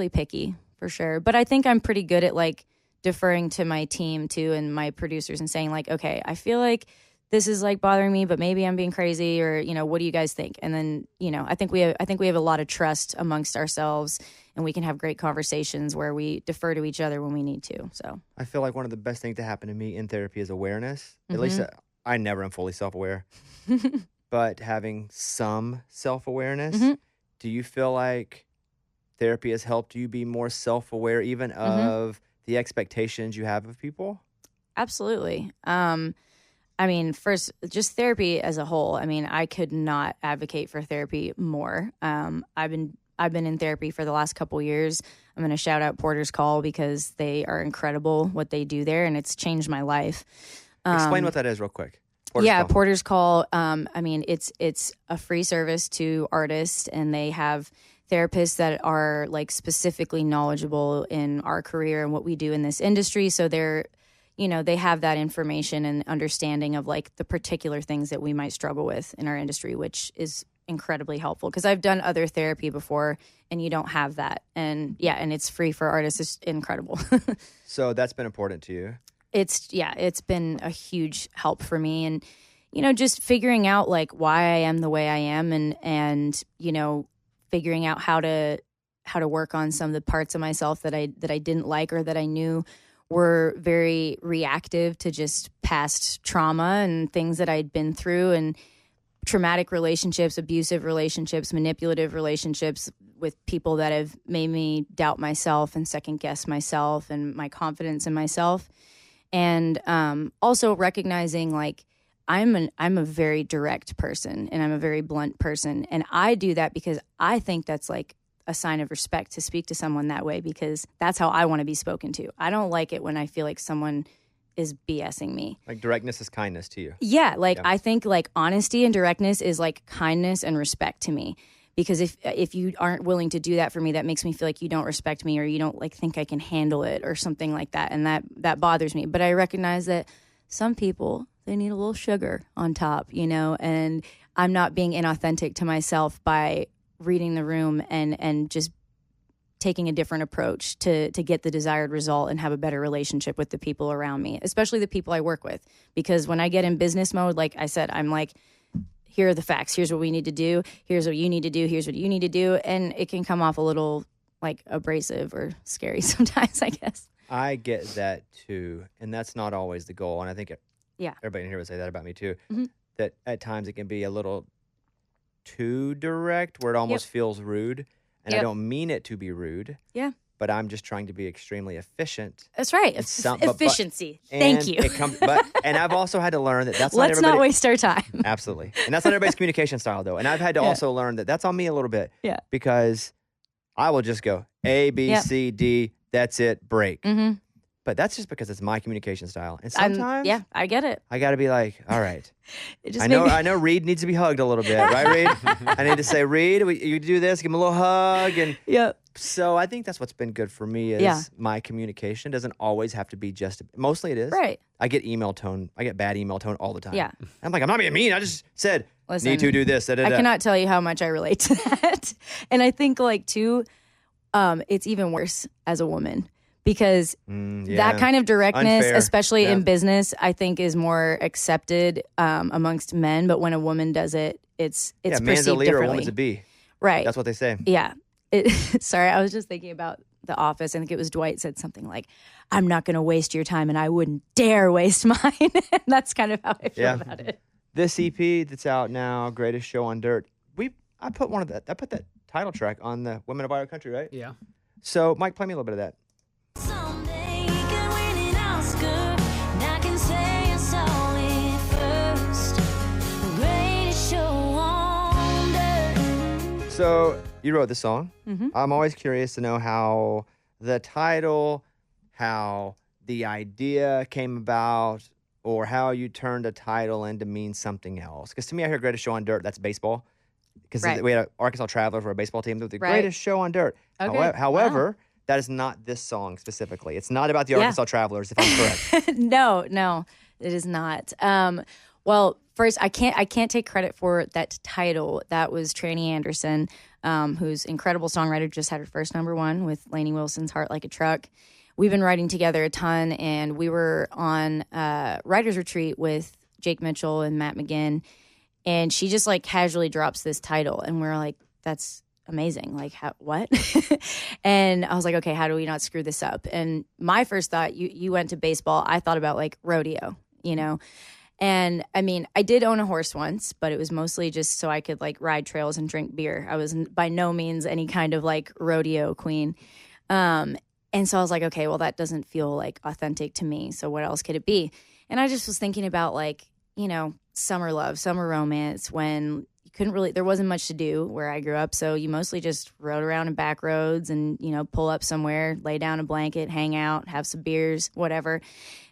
S2: picky for sure, but I think I'm pretty good at like deferring to my team too and my producers and saying like, okay, I feel like this is like bothering me, but maybe I'm being crazy, or what do you guys think? And then I think we have a lot of trust amongst ourselves, and we can have great conversations where we defer to each other when we need to. So
S1: I feel like one of the best things to happen to me in therapy is awareness. At least I never am fully self-aware, but having some self-awareness. Do you feel like therapy has helped you be more self-aware even of the expectations you have of people?
S2: Absolutely. I mean, first, just therapy as a whole. I mean, I could not advocate for therapy more. I've been in therapy for the last couple years. I'm going to shout out Porter's Call, because they are incredible what they do there, and it's changed my life.
S1: Explain what that is real quick.
S2: Porter's Call. I mean, it's a free service to artists, and they have therapists that are like specifically knowledgeable in our career and what we do in this industry. So they're, they have that information and understanding of like the particular things that we might struggle with in our industry, which is incredibly helpful, because I've done other therapy before and you don't have that. And yeah, and it's free for artists. It's incredible.
S1: So that's been important to you.
S2: it's been a huge help for me. And, just figuring out like why I am the way I am and, figuring out how to work on some of the parts of myself that I didn't like or that I knew were very reactive to just past trauma and things that I'd been through, and traumatic relationships, abusive relationships, manipulative relationships with people that have made me doubt myself and second guess myself and my confidence in myself. And also recognizing like I'm a very direct person and I'm a very blunt person. And I do that because I think that's like a sign of respect to speak to someone that way, because that's how I want to be spoken to. I don't like it when I feel like someone is BSing me.
S1: Like directness is kindness to you.
S2: Yeah, I think like honesty and directness is like kindness and respect to me. Because if you aren't willing to do that for me, that makes me feel like you don't respect me or you don't like think I can handle it or something like that. And that bothers me. But I recognize that some people, they need a little sugar on top, and I'm not being inauthentic to myself by reading the room and just taking a different approach to get the desired result and have a better relationship with the people around me, especially the people I work with. Because when I get in business mode, like I said, I'm like, here are the facts. Here's what we need to do. Here's what you need to do. Here's what you need to do. And it can come off a little like abrasive or scary sometimes, I guess.
S1: I get that too. And that's not always the goal. And I think everybody in here would say that about me too, that at times it can be a little too direct where it almost feels rude. And I don't mean it to be rude. Yeah. But I'm just trying to be extremely efficient.
S2: That's right. Efficiency. Thank you.
S1: And I've also had to learn that that's
S2: Let's not waste our time.
S1: Absolutely. And that's not everybody's communication style, though. And I've had to also learn that that's on me a little bit. Yeah. Because I will just go A, B, C, D, that's it, break. Mm-hmm. But that's just because it's my communication style. And sometimes,
S2: I get it.
S1: I got to be like, all right. I know Reed needs to be hugged a little bit, right, Reed? I need to say, Reed, you do this, give him a little hug. And so I think that's what's been good for me is my communication doesn't always have to be mostly it is. Right. I get bad email tone all the time. Yeah. I'm like, I'm not being mean. I just said, need to do this. I
S2: cannot tell you how much I relate to that. And I think like too, it's even worse as a woman. Because that kind of directness, especially in business, I think is more accepted amongst men. But when a woman does it, it's perceived
S1: man's a leader,
S2: differently.
S1: A woman's a bee.
S2: Right.
S1: That's what they say.
S2: Yeah. Sorry, I was just thinking about The Office. I think it was Dwight said something like, I'm not going to waste your time and I wouldn't dare waste mine. That's kind of how I feel about it.
S1: This EP that's out now, Greatest Show on Dirt, I put that title track on the Women of Our Country, right? Yeah. So, Mike, play me a little bit of that.
S4: Someday you can win an Oscar, and I can say I saw it first. The greatest show on dirt.
S1: So you wrote the song. Mm-hmm. I'm always curious to know how the title, how the idea came about, or how you turned a title into mean something else. Because to me, I hear Greatest Show on Dirt, that's baseball. Because we had an Arkansas Traveler for a baseball team. The Greatest Show on Dirt. Okay. However, that is not this song specifically. It's not about the Arkansas Travelers, if I'm correct.
S2: No, it is not. Well, first, I can't take credit for that title. That was Tranny Anderson, who's incredible songwriter, just had her first #1 with Lainey Wilson's Heart Like a Truck. We've been writing together a ton, and we were on a writer's retreat with Jake Mitchell and Matt McGinn, and she just like casually drops this title, and we're like, that's amazing. Like, what? And I was like, okay, how do we not screw this up? And my first thought, you went to baseball. I thought about like rodeo, And I mean, I did own a horse once, but it was mostly just so I could like ride trails and drink beer. I was by no means any kind of like rodeo queen. And so I was like, okay, well, that doesn't feel like authentic to me. So what else could it be? And I just was thinking about like, summer love, summer romance, when there wasn't much to do where I grew up. So you mostly just rode around in back roads and, pull up somewhere, lay down a blanket, hang out, have some beers, whatever.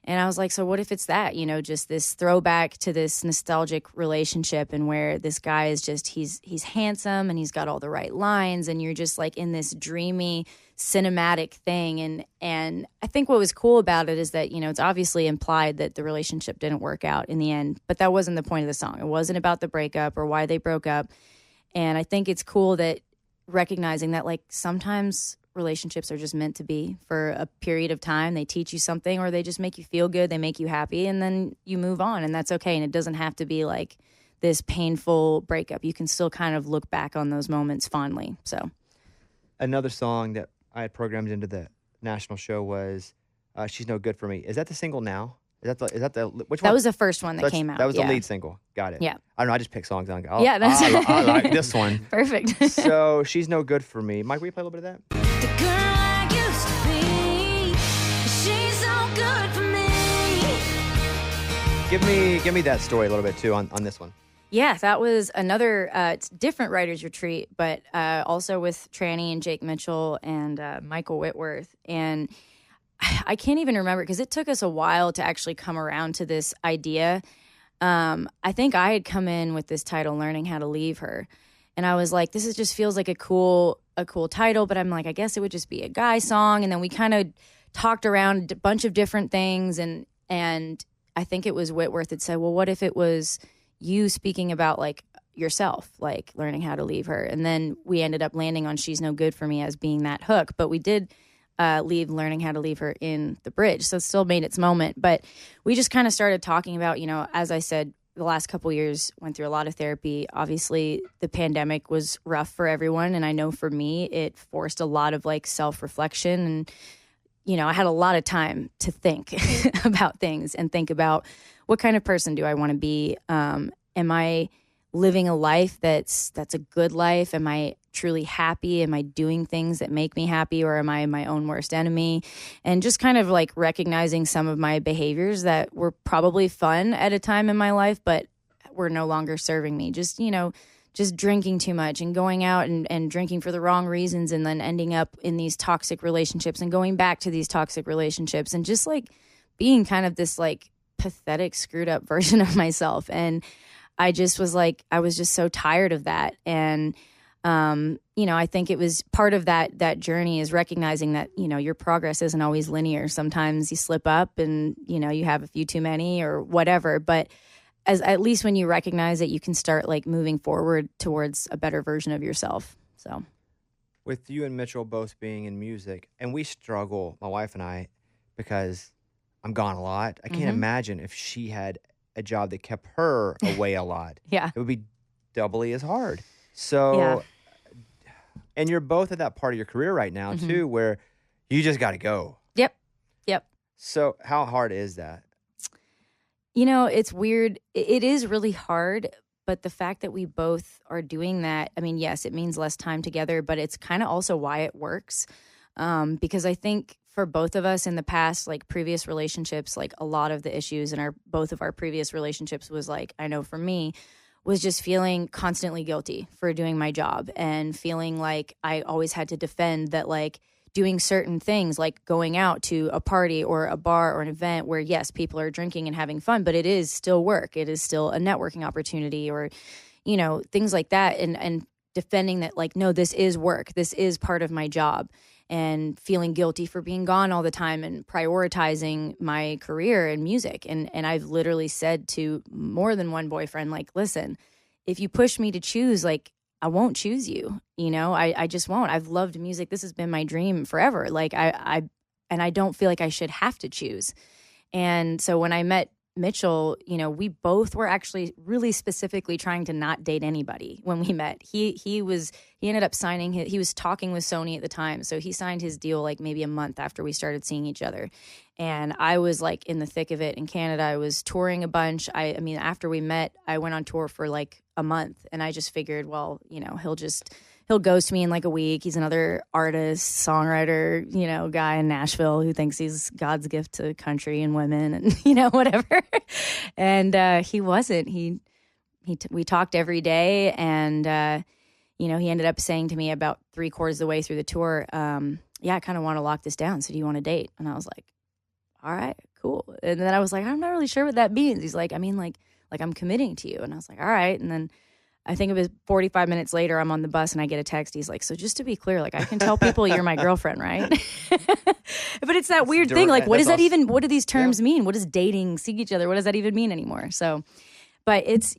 S2: And I was like, so what if it's that, just this throwback to this nostalgic relationship, and where this guy is just, he's handsome and he's got all the right lines, and you're just like in this dreamy cinematic thing. And I think what was cool about it is that, it's obviously implied that the relationship didn't work out in the end, but that wasn't the point of the song. It wasn't about the breakup or why they broke up. And I think it's cool that recognizing that like sometimes relationships are just meant to be for a period of time. They teach you something, or they just make you feel good. They make you happy, and then you move on, and that's okay. And it doesn't have to be like this painful breakup. You can still kind of look back on those moments fondly. So
S1: Another song that I had programmed into the national show was "She's No Good for Me." Is that the single now? Is that the which one?
S2: that was the first one that
S1: That's-
S2: came out.
S1: That was
S2: yeah.
S1: the lead single. Got it.
S2: Yeah.
S1: I don't know. I just pick songs. And I go,
S2: Yeah, that's-
S1: I like this one.
S2: Perfect.
S1: So "She's No Good for Me." Mike, will you play a little bit of that?
S4: The girl I used to be, she's so good for me.
S1: Give me that story a little bit too on this one.
S2: Yeah, that was another it's different writers retreat, but also with Tranny and Jake Mitchell and Michael Whitworth. And I can't even remember because it took us a while to actually come around to this idea. I think I had come in with this title, "Learning How to Leave Her," and I was like, just feels like a cool title. But I'm like, I guess it would just be a guy song. And then we kind of talked around a bunch of different things, and I think it was Whitworth that said, well, what if it was you speaking about like yourself, like learning how to leave her? And then we ended up landing on "She's No Good for Me" as being that hook, but we did leave "Learning How to Leave Her" in the bridge, so it still made its moment. But we just kind of started talking about, as I said, the last couple years went through a lot of therapy. Obviously the pandemic was rough for everyone, and I know for me it forced a lot of like self-reflection, and I had a lot of time to think about things and think about what kind of person do I want to be. Am I living a life that's a good life? Am I truly happy? Am I doing things that make me happy, or am I my own worst enemy? And just kind of like recognizing some of my behaviors that were probably fun at a time in my life, but were no longer serving me. Just drinking too much and going out and drinking for the wrong reasons, and then ending up in these toxic relationships and going back to these toxic relationships, and just like being kind of this like pathetic, screwed up version of myself. And I just was like, I was just so tired of that. And, I think it was part of that journey is recognizing that, your progress isn't always linear. Sometimes you slip up and, you have a few too many or whatever. But at least when you recognize it, you can start like moving forward towards a better version of yourself. So
S1: With you and Mitchell both being in music, and we struggle, my wife and I, because I'm gone a lot. I can't imagine if she had a job that kept her away a lot.
S2: yeah.
S1: It would be doubly as hard. So, and you're both at that part of your career right now too, where you just got to go.
S2: Yep.
S1: So how hard is that?
S2: It's weird. It is really hard, but the fact that we both are doing that, I mean, yes, it means less time together, but it's kind of also why it works. Because I think for both of us in the past, like previous relationships, like a lot of the issues in both of our previous relationships was like, I know for me, was just feeling constantly guilty for doing my job and feeling like I always had to defend that, like doing certain things, like going out to a party or a bar or an event where, yes, people are drinking and having fun, but it is still work. It is still a networking opportunity, or, things like that. And defending that, like, no, this is work. This is part of my job. And feeling guilty for being gone all the time and prioritizing my career in music. And I've literally said to more than one boyfriend, like, listen, if you push me to choose, like, I won't choose you. I just won't. I've loved music. This has been my dream forever. Like I don't feel like I should have to choose. And so when I met Mitchell, we both were actually really specifically trying to not date anybody when we met. He ended up signing he was talking with Sony at the time, so he signed his deal like maybe a month after we started seeing each other. And I was like in the thick of it in Canada. I was touring a bunch. I mean, after we met, I went on tour for like a month, and I just figured, well, he'll ghost me in like a week. He's another artist, songwriter, guy in Nashville who thinks he's God's gift to country and women and, whatever. And he wasn't. We talked every day, and, he ended up saying to me about 3/4 of the way through the tour, yeah, I kind of want to lock this down. So do you want to date? And I was like, all right, cool. And then I was like, I'm not really sure what that means. He's like, I mean, like I'm committing to you. And I was like, all right. And then I think it was 45 minutes later, I'm on the bus and I get a text. He's like, so just to be clear, like I can tell people you're my girlfriend, right? But it's that weird thing. Like, what do these terms mean? What does dating, seeing each other? What does that even mean anymore? So, but it's,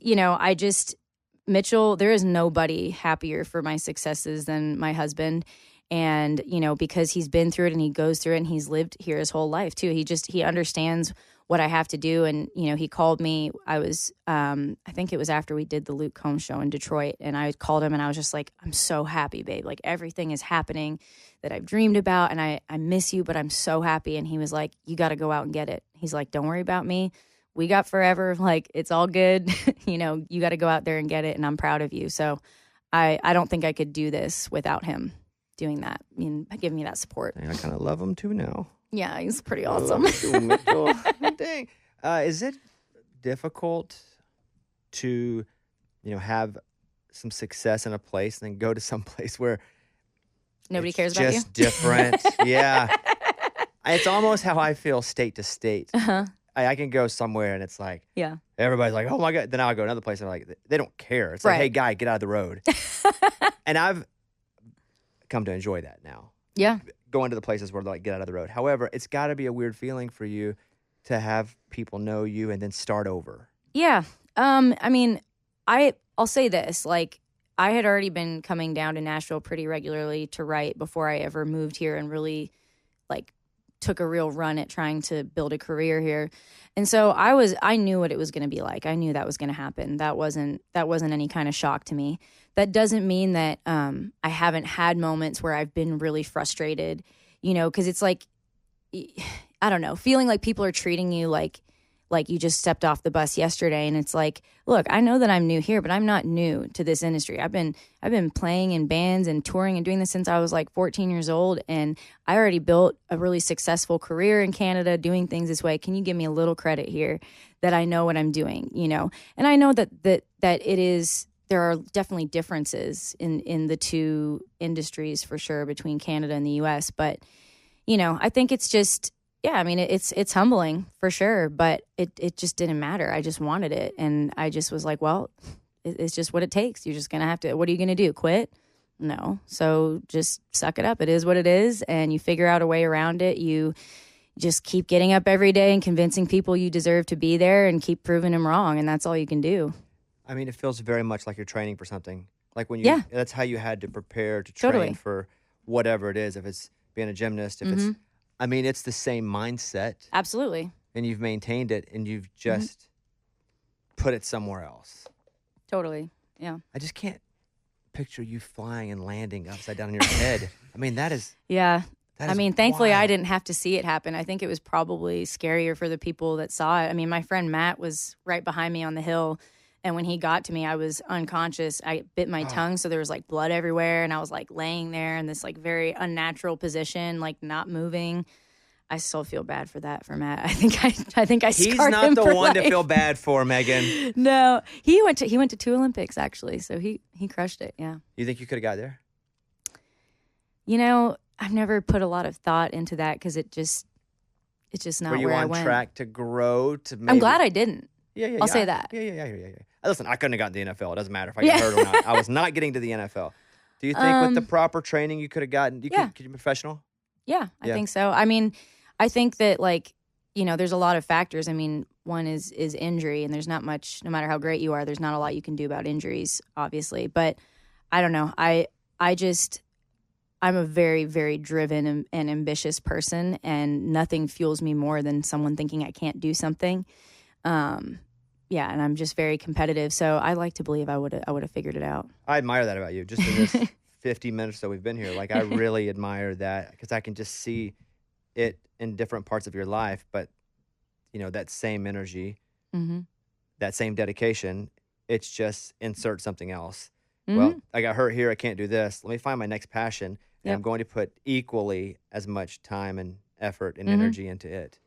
S2: Mitchell, there is nobody happier for my successes than my husband. And, because he's been through it and he goes through it and he's lived here his whole life too. He understands what I have to do. And, he called me. I was, I think it was after we did the Luke Combs show in Detroit. And I called him and I was just like, I'm so happy, babe. Like everything is happening that I've dreamed about. And I miss you, but I'm so happy. And he was like, you got to go out and get it. He's like, don't worry about me. We got forever. Like, it's all good. You got to go out there and get it. And I'm proud of you. So I don't think I could do this without him doing that, giving me that support.
S1: I kind of love him too now.
S2: Yeah, he's pretty awesome.
S1: Mitchell. Dang. Is it difficult to, have some success in a place and then go to some place where
S2: nobody
S1: it's
S2: cares about you?
S1: just different? Yeah. It's almost how I feel state to state.
S2: Uh-huh.
S1: I can go somewhere and it's like,
S2: Yeah.
S1: everybody's like, oh my God. Then I'll go another place and they're like, they don't care. It's like,
S2: Right.
S1: hey, guy, get out of the road. And I've come to enjoy that now.
S2: Yeah.
S1: Going to the places where they're like, get out of the road. However, it's got to be a weird feeling for you to have people know you and then start over.
S2: Yeah. I'll say this, like, I had already been coming down to Nashville pretty regularly to write before I ever moved here and really, like, took a real run at trying to build a career here. And so I knew what it was going to be like. I knew that was going to happen. That wasn't any kind of shock to me. That doesn't mean that I haven't had moments where I've been really frustrated, because it's like, I don't know, feeling like people are treating you like you just stepped off the bus yesterday. And it's like, look, I know that I'm new here, but I'm not new to this industry. I've been playing in bands and touring and doing this since I was like 14 years old. And I already built a really successful career in Canada doing things this way. Can you give me a little credit here that I know what I'm doing, And I know that it is, there are definitely differences in the two industries for sure between Canada and the US. But, I think it's just, yeah, it's humbling for sure, but it just didn't matter. I just wanted it. And I just was like, well, it's just what it takes. You're just going to have to, what are you going to do? Quit? No. So just suck it up. It is what it is. And you figure out a way around it. You just keep getting up every day and convincing people you deserve to be there and keep proving them wrong. And that's all you can do.
S1: It feels very much like you're training for something. Like when
S2: Yeah.
S1: That's how you had to prepare to train
S2: Totally.
S1: for whatever it is. If it's being a gymnast, if it's, it's the same mindset.
S2: Absolutely.
S1: And you've maintained it and you've just put it somewhere else.
S2: Totally. Yeah.
S1: I just can't picture you flying and landing upside down on your head. That is.
S2: Yeah. Thankfully, I
S1: wild.
S2: didn't have to see it happen. I think it was probably scarier for the people that saw it. My friend Matt was right behind me on the hill. And when he got to me, I was unconscious. I bit my tongue, so there was like blood everywhere. And I was like laying there in this like very unnatural position, like not moving. I still feel bad for that for Matt. I think I
S1: He's
S2: scarred
S1: not
S2: him
S1: the
S2: for
S1: one to
S2: life.
S1: feel bad for, Megan.
S2: No, he went to 2 Olympics actually, so he crushed it. Yeah.
S1: You think you could have got there?
S2: I've never put a lot of thought into that because it's just not
S1: Were you
S2: where I
S1: on
S2: went.
S1: track to grow to maybe?
S2: I'm glad I didn't.
S1: Yeah.
S2: I'll say that.
S1: Yeah. Listen, I couldn't have gotten to the NFL. It doesn't matter if I get hurt or not. I was not getting to the NFL. Do you think with the proper training you could have gotten? Could you be professional?
S2: Yeah, I
S1: Yeah.
S2: think so. I think that there's a lot of factors. One is injury, and there's not much. No matter how great you are, there's not a lot you can do about injuries, obviously. But I don't know. I'm a very, very driven and ambitious person, and nothing fuels me more than someone thinking I can't do something. And I'm just very competitive. So I like to believe I would have figured it out.
S1: I admire that about you. Just in this 50 minutes that we've been here, like I really admire that because I can just see it in different parts of your life. But that same energy, that same dedication, it's just insert something else. Well, I got hurt here. I can't do this. Let me find my next passion. And I'm going to put equally as much time and effort and energy into it.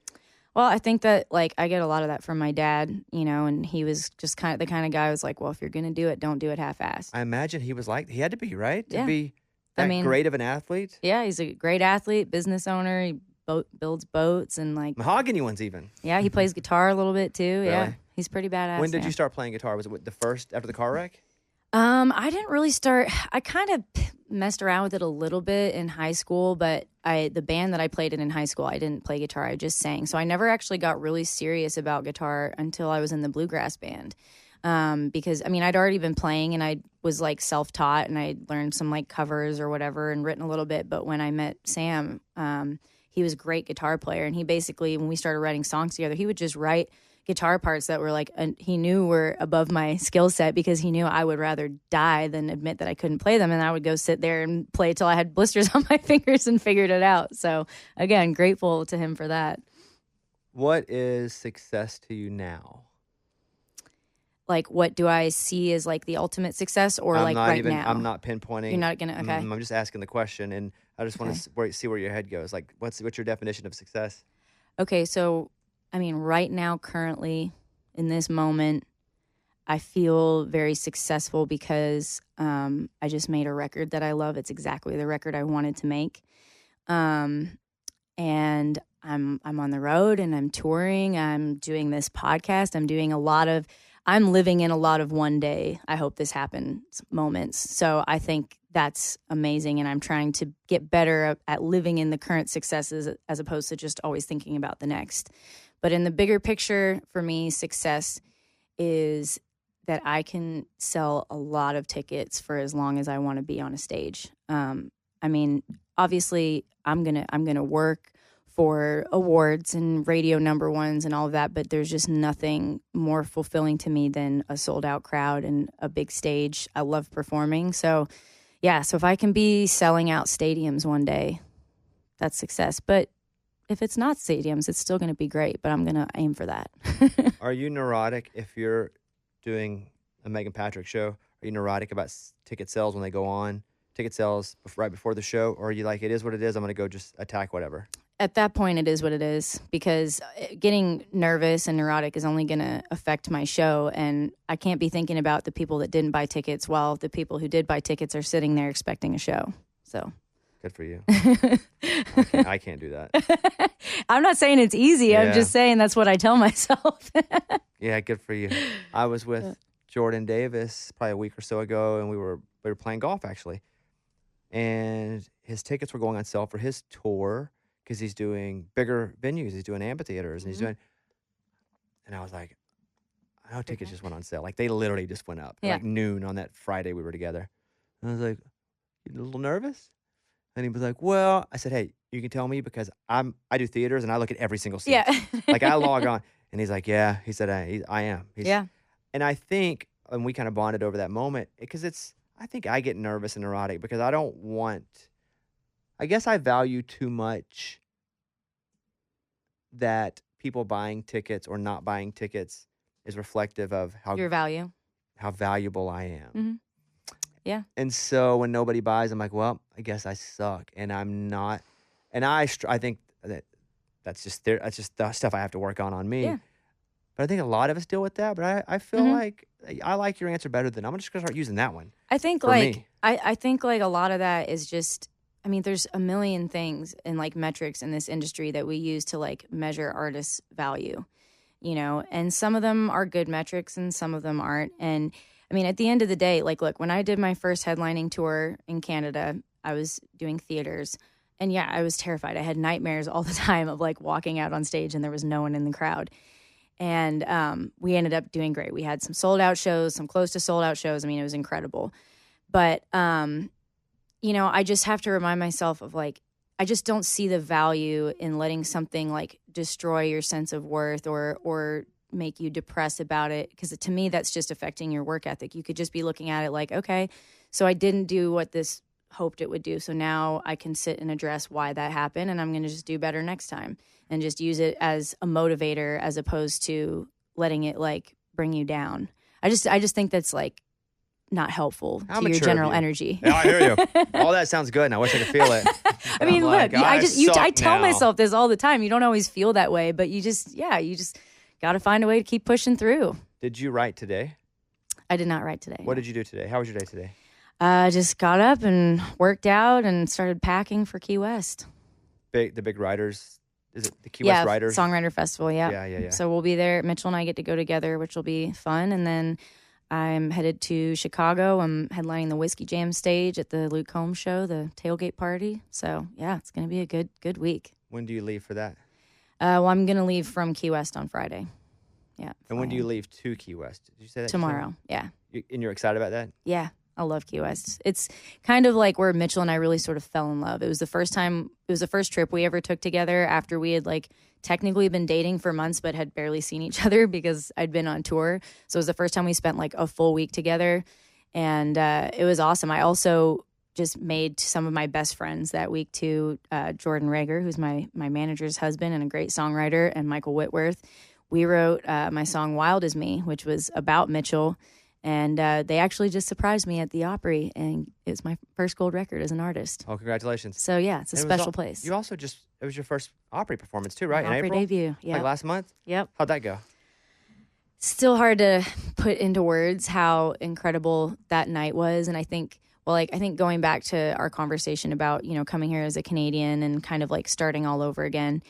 S2: Well, I think that I get a lot of that from my dad, and he was just kind of the kind of guy who was like, well, if you're going to do it, don't do it half-assed.
S1: I imagine he was like, he had to be, right? To
S2: Yeah.
S1: be that great of an athlete?
S2: Yeah, he's a great athlete, business owner. He builds boats and
S1: Mahogany ones even.
S2: yeah, he plays guitar a little bit too. Yeah,
S1: Really?
S2: he's pretty badass.
S1: When did
S2: yeah.
S1: you start playing guitar? Was it the first after the car wreck?
S2: I didn't really start. I kind of messed around with it a little bit in high school, but the band that I played in high school, I didn't play guitar. I just sang. So I never actually got really serious about guitar until I was in the bluegrass band. Because I mean, I'd already been playing and I was like self-taught and I learned some like covers or whatever and written a little bit. But when I met Sam, he was a great guitar player. And he basically, when we started writing songs together, he would just write guitar parts that were like, he knew were above my skill set because he knew I would rather die than admit that I couldn't play them. And I would go sit there and play till I had blisters on my fingers and figured it out. So again, grateful to him for that.
S1: What is success to you now?
S2: Like, what do I see as like the ultimate success or
S1: I'm
S2: like
S1: not
S2: right
S1: even,
S2: now?
S1: I'm not pinpointing.
S2: You're not going to, okay.
S1: I'm just asking the question, and I just want to see where your head goes. Like, what's your definition of success?
S2: Okay, so, I mean, right now, currently, in this moment, I feel very successful because I just made a record that I love. It's exactly the record I wanted to make. And I'm on the road and I'm touring. I'm doing this podcast. I'm living in a lot of one day, I hope this happens moments. So I think that's amazing. And I'm trying to get better at living in the current successes as opposed to just always thinking about the next. But in the bigger picture, for me, success is that I can sell a lot of tickets for as long as I want to be on a stage. I mean, obviously, I'm gonna work for awards and radio number ones and all of that, but there's just nothing more fulfilling to me than a sold out crowd and a big stage. I love performing. So yeah, so if I can be selling out stadiums one day, that's success. But if it's not stadiums, it's still going to be great, but I'm going to aim for that.
S1: Are you neurotic if you're doing a Meghan Patrick show? Are you neurotic about ticket sales when they go on? Ticket sales right before the show? Or are you like, it is what it is, I'm going to go just attack whatever?
S2: At that point, it is what it is because getting nervous and neurotic is only going to affect my show. And I can't be thinking about the people that didn't buy tickets while the people who did buy tickets are sitting there expecting a show. So
S1: good for you. I can't do that.
S2: I'm not saying it's easy.
S1: Yeah.
S2: I'm just saying that's what I tell myself.
S1: Yeah, good for you. I was with Jordan Davis probably a week or so ago, and we were playing golf actually. And his tickets were going on sale for his tour because he's doing bigger venues. He's doing amphitheaters, and he's doing. And I was like, I know tickets just went on sale. Like they literally just went up like noon on that Friday we were together. And I was like, you a little nervous? And he was like, well, I said, hey, you can tell me because I do theaters and I look at every single seat.
S2: Yeah.
S1: Like I log on, and he's like, yeah. He said, I am. And I think, and we kind of bonded over that moment because I think I get nervous and neurotic because I guess I value too much that people buying tickets or not buying tickets is reflective of
S2: Your value.
S1: how valuable I am.
S2: Mm-hmm. Yeah.
S1: And so when nobody buys, I'm like, well, I guess I suck, and I'm not. And I think that's just the stuff I have to work on me.
S2: Yeah.
S1: But I think a lot of us deal with that. But I feel like I like your answer better than I'm just gonna start using that one.
S2: I think I think like a lot of that is just, I mean, there's a million things and like metrics in this industry that we use to like measure artists' value, you know, and some of them are good metrics and some of them aren't. And I mean, at the end of the day, like, look, when I did my first headlining tour in Canada, I was doing theaters. And yeah, I was terrified. I had nightmares all the time of like walking out on stage and there was no one in the crowd. And we ended up doing great. We had some sold out shows, some close to sold out shows. I mean, it was incredible. But, you know, I just have to remind myself of like, I just don't see the value in letting something like destroy your sense of worth or make you depressed about it. Because to me, that's just affecting your work ethic. You could just be looking at it like, okay, so I didn't do what this hoped it would do. So now I can sit and address why that happened, and I'm going to just do better next time and just use it as a motivator as opposed to letting it like bring you down. I just think that's like not helpful to your general energy.
S1: Yeah, I hear you. All that sounds good, and I wish I could feel it.
S2: I mean, look, I tell
S1: now.
S2: myself this all the time. You don't always feel that way, but you just got to find a way to keep pushing through.
S1: Did you write today?
S2: I did not write today.
S1: What did you do today? How was your day today?
S2: Just got up and worked out and started packing for Key West.
S1: The big writers. Is it the Key West Writers?
S2: Songwriter Festival, yeah.
S1: Yeah.
S2: So we'll be there. Mitchell and I get to go together, which will be fun. And then I'm headed to Chicago. I'm headlining the Whiskey Jam stage at the Luke Combs show, the tailgate party. So, yeah, it's going to be a good week.
S1: When do you leave for that?
S2: Well, I'm going to leave from Key West on Friday. Yeah.
S1: And when do
S2: fly
S1: you
S2: in.
S1: leave to Key West? Did you say that?
S2: Tomorrow. Yeah.
S1: And you're excited about that?
S2: Yeah. I love Key West. It's kind of like where Mitchell and I really sort of fell in love. It was the first trip we ever took together after we had like technically been dating for months, but had barely seen each other because I'd been on tour. So it was the first time we spent like a full week together. And it was awesome. I also just made some of my best friends that week too. Jordan Rager, who's my manager's husband and a great songwriter, and Michael Whitworth. We wrote my song Wild As Me, which was about Mitchell. And they actually just surprised me at the Opry, and it was my first gold record as an artist.
S1: Oh, congratulations.
S2: So, yeah, it's a
S1: And
S2: special place.
S1: You also it was your first Opry performance too, right? In
S2: Opry
S1: April?
S2: debut, yeah.
S1: Like last month?
S2: Yep.
S1: How'd that go?
S2: Still hard to put into words how incredible that night was. And I think, I think going back to our conversation about, coming here as a Canadian and kind of like starting all over again,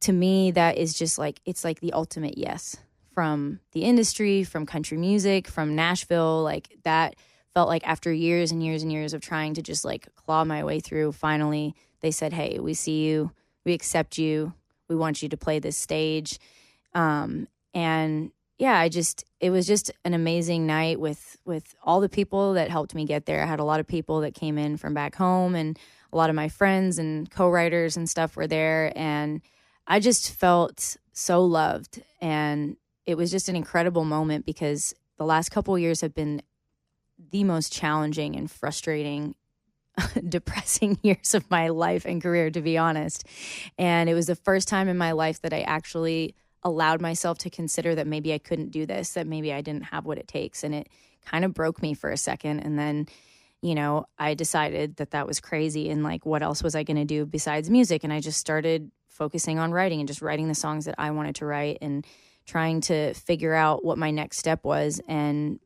S2: to me, that is just like, it's like the ultimate yes. From the industry, from country music, from Nashville, like that felt like after years and years and years of trying to just like claw my way through, finally they said, hey, we see you, we accept you, we want you to play this stage. And yeah, it was just an amazing night with all the people that helped me get there. I had a lot of people that came in from back home, and a lot of my friends and co-writers and stuff were there. And I just felt so loved, and it was just an incredible moment because the last couple of years have been the most challenging and frustrating, depressing years of my life and career, to be honest. And it was the first time in my life that I actually allowed myself to consider that maybe I couldn't do this, that maybe I didn't have what it takes. And it kind of broke me for a second. And then, I decided that was crazy. And like, what else was I going to do besides music? And I just started focusing on writing and just writing the songs that I wanted to write and trying to figure out what my next step was. And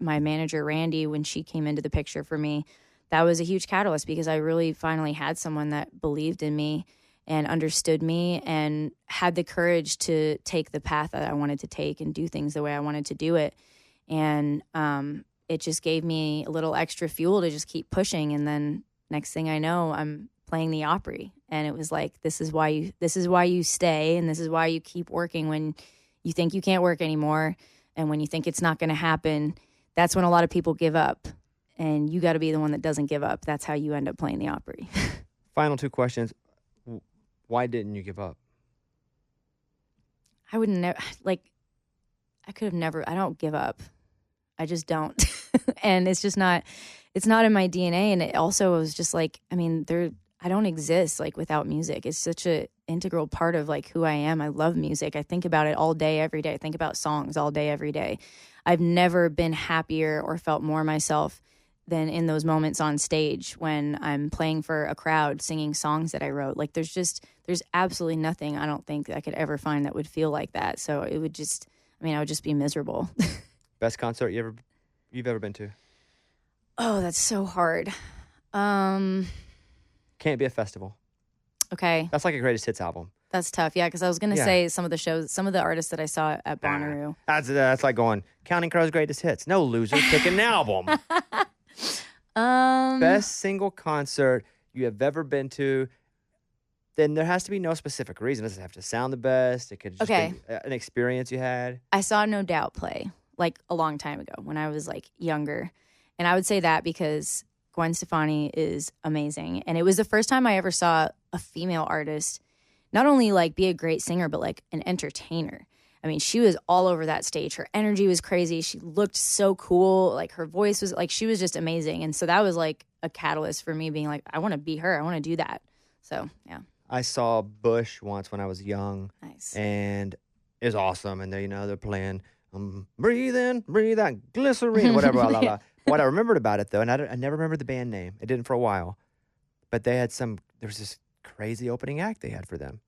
S2: my manager, Randy, when she came into the picture for me, that was a huge catalyst because I really finally had someone that believed in me and understood me and had the courage to take the path that I wanted to take and do things the way I wanted to do it. And it just gave me a little extra fuel to just keep pushing. And then next thing I know, I'm playing the Opry. And it was like, this is why you stay, and this is why you keep working when you think you can't work anymore, and when you think it's not going to happen. That's when a lot of people give up, and you got to be the one that doesn't give up. That's how you end up playing the Opry.
S1: Final two questions. Why didn't you give up?
S2: I would never, I could have never, I don't give up. I just don't. And it's not in my DNA. And it also was just like, I don't exist without music. It's such a integral part of who I am. I love music. I think about it all day, every day. I think about songs all day, every day. I've never been happier or felt more myself than in those moments on stage when I'm playing for a crowd, singing songs that I wrote. There's absolutely nothing I don't think I could ever find that would feel like that. So it would just, I would just be miserable.
S1: Best concert you've ever been to?
S2: Oh, that's so hard.
S1: Can't be a festival.
S2: Okay.
S1: That's like a greatest hits album.
S2: That's tough. Yeah, because I was going to
S1: Yeah.
S2: say some of the artists that I saw at Bonnaroo.
S1: That's like going Counting Crows greatest hits. No loser, pick an album. Best single concert you have ever been to. Then there has to be no specific reason. It doesn't have to sound the best. It could just
S2: Okay.
S1: be an experience you had.
S2: I saw No Doubt play a long time ago when I was younger. And I would say that because Gwen Stefani is amazing. And it was the first time I ever saw a female artist not only be a great singer, but an entertainer. She was all over that stage. Her energy was crazy. She looked so cool. Her voice was she was just amazing. And so that was a catalyst for me being I want to be her. I want to do that. So, yeah.
S1: I saw Bush once when I was young.
S2: Nice.
S1: And it was awesome. And they're playing breathe in, breathe out, glycerine, whatever. Blah, blah, blah. What I remembered about it, though, and I never remembered the band name. It didn't for a while. But there was this crazy opening act they had for them.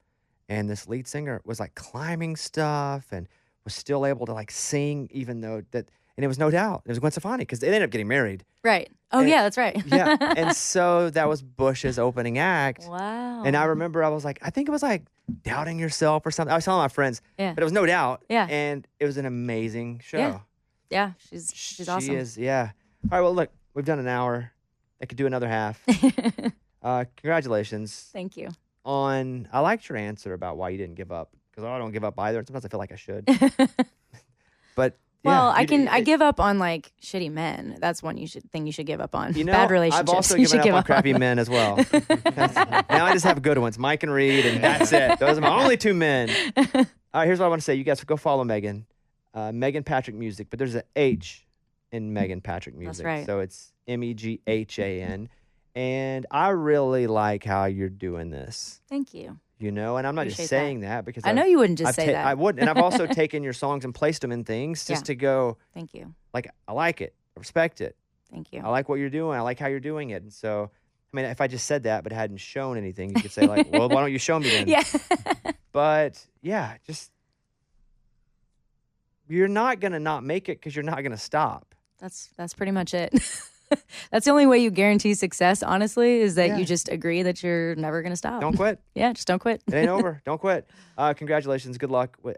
S1: And this lead singer was climbing stuff and was still able to sing, even though and it was No Doubt. It was Gwen Stefani because they ended up getting married.
S2: Right. Oh,
S1: And-
S2: yeah, that's right.
S1: Yeah. And so that was Bush's opening act.
S2: Wow.
S1: And I remember I was I think it was Doubting Yourself or something. I was telling my friends,
S2: Yeah.
S1: but it was No Doubt.
S2: Yeah.
S1: And it was an amazing show.
S2: Yeah. Yeah, she's awesome.
S1: She is, yeah. All right, well, look, we've done an hour. I could do another half. Congratulations
S2: Thank you.
S1: I liked your answer about why you didn't give up because I don't give up either. Sometimes I feel like I should. But
S2: Well,
S1: yeah,
S2: I give up on like shitty men. That's one you should give up on.
S1: You know,
S2: Bad relationships.
S1: I've also
S2: you
S1: given
S2: should
S1: up
S2: give
S1: on crappy
S2: on.
S1: men as well. Now I just have good ones, Mike and Reed, and that's it. Those are my only 2 men. All right, here's what I want to say. You guys go follow Meghan. Meghan Patrick Music, but there's an H in Meghan Patrick Music.
S2: right.
S1: So it's Meghan. And I really like how you're doing this.
S2: Thank you.
S1: You know, and I'm not
S2: Appreciate
S1: just saying that because
S2: I know you wouldn't just say that.
S1: I wouldn't. And I've also taken your songs and placed them in things just
S2: Yeah.
S1: to go,
S2: Thank you.
S1: like, I like it. I respect it.
S2: Thank you.
S1: I like what you're doing. I like how you're doing it. And so, I mean, if I just said that but hadn't shown anything, you could say, like, well, why don't you show me then?
S2: Yeah.
S1: But, yeah, just, you're not going to not make it because you're not going to stop.
S2: That's pretty much it. That's the only way you guarantee success, honestly, is that
S1: Yeah.
S2: you just agree that you're never going to stop.
S1: Don't quit.
S2: Yeah, just don't quit.
S1: It ain't over. Don't quit. Congratulations. Good luck with,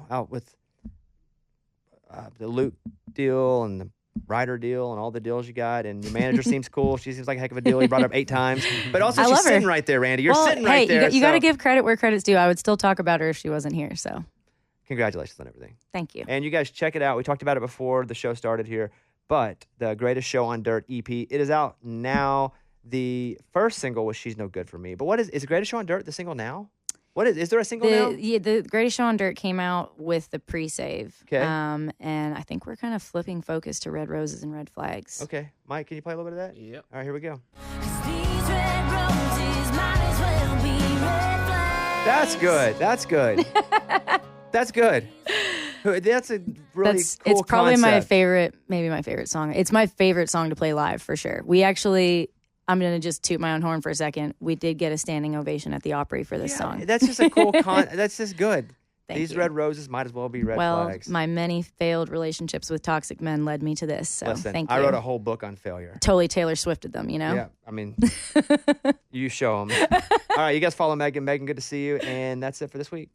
S1: out with the Luke deal and the Ryder deal and all the deals you got. And your manager seems cool. She seems like a heck of a deal. You brought her up 8 times. But also,
S2: I
S1: she's
S2: love her.
S1: sitting right there, Randy. You're sitting right there.
S2: You got to
S1: so
S2: give credit where credit's due. I would still talk about her if she wasn't here. So
S1: Congratulations on everything.
S2: thank you.
S1: And you guys check it out. We talked about it before the show started here. But the Greatest Show on Dirt EP, it is out now. The first single was She's No Good For Me. But what is the Greatest Show on Dirt the single now? What is there a single now?
S2: The Greatest Show on Dirt came out with the pre-save.
S1: Okay.
S2: And I think we're kind of flipping focus to Red Roses and Red Flags.
S1: Okay. Mike, can you play a little bit of that?
S3: Yep.
S1: All right, here we go.
S4: 'Cause these red roses might as well be red flags.
S1: That's good. That's good. That's good. That's a really cool
S2: It's probably
S1: concept.
S2: maybe my favorite song. It's my favorite song to play live for sure. We actually, I'm going to just toot my own horn for a second. We did get a standing ovation at the Opry for this song.
S1: That's just a cool that's just good.
S2: Thank
S1: These
S2: you.
S1: red roses might as well be red flags.
S2: My many failed relationships with toxic men led me to this. So
S1: Listen,
S2: thank you.
S1: I wrote a whole book on failure.
S2: Totally Taylor Swifted them, you know?
S1: Yeah, I mean, you show them. All right, you guys follow Megan. Megan, good to see you. And that's it for this week.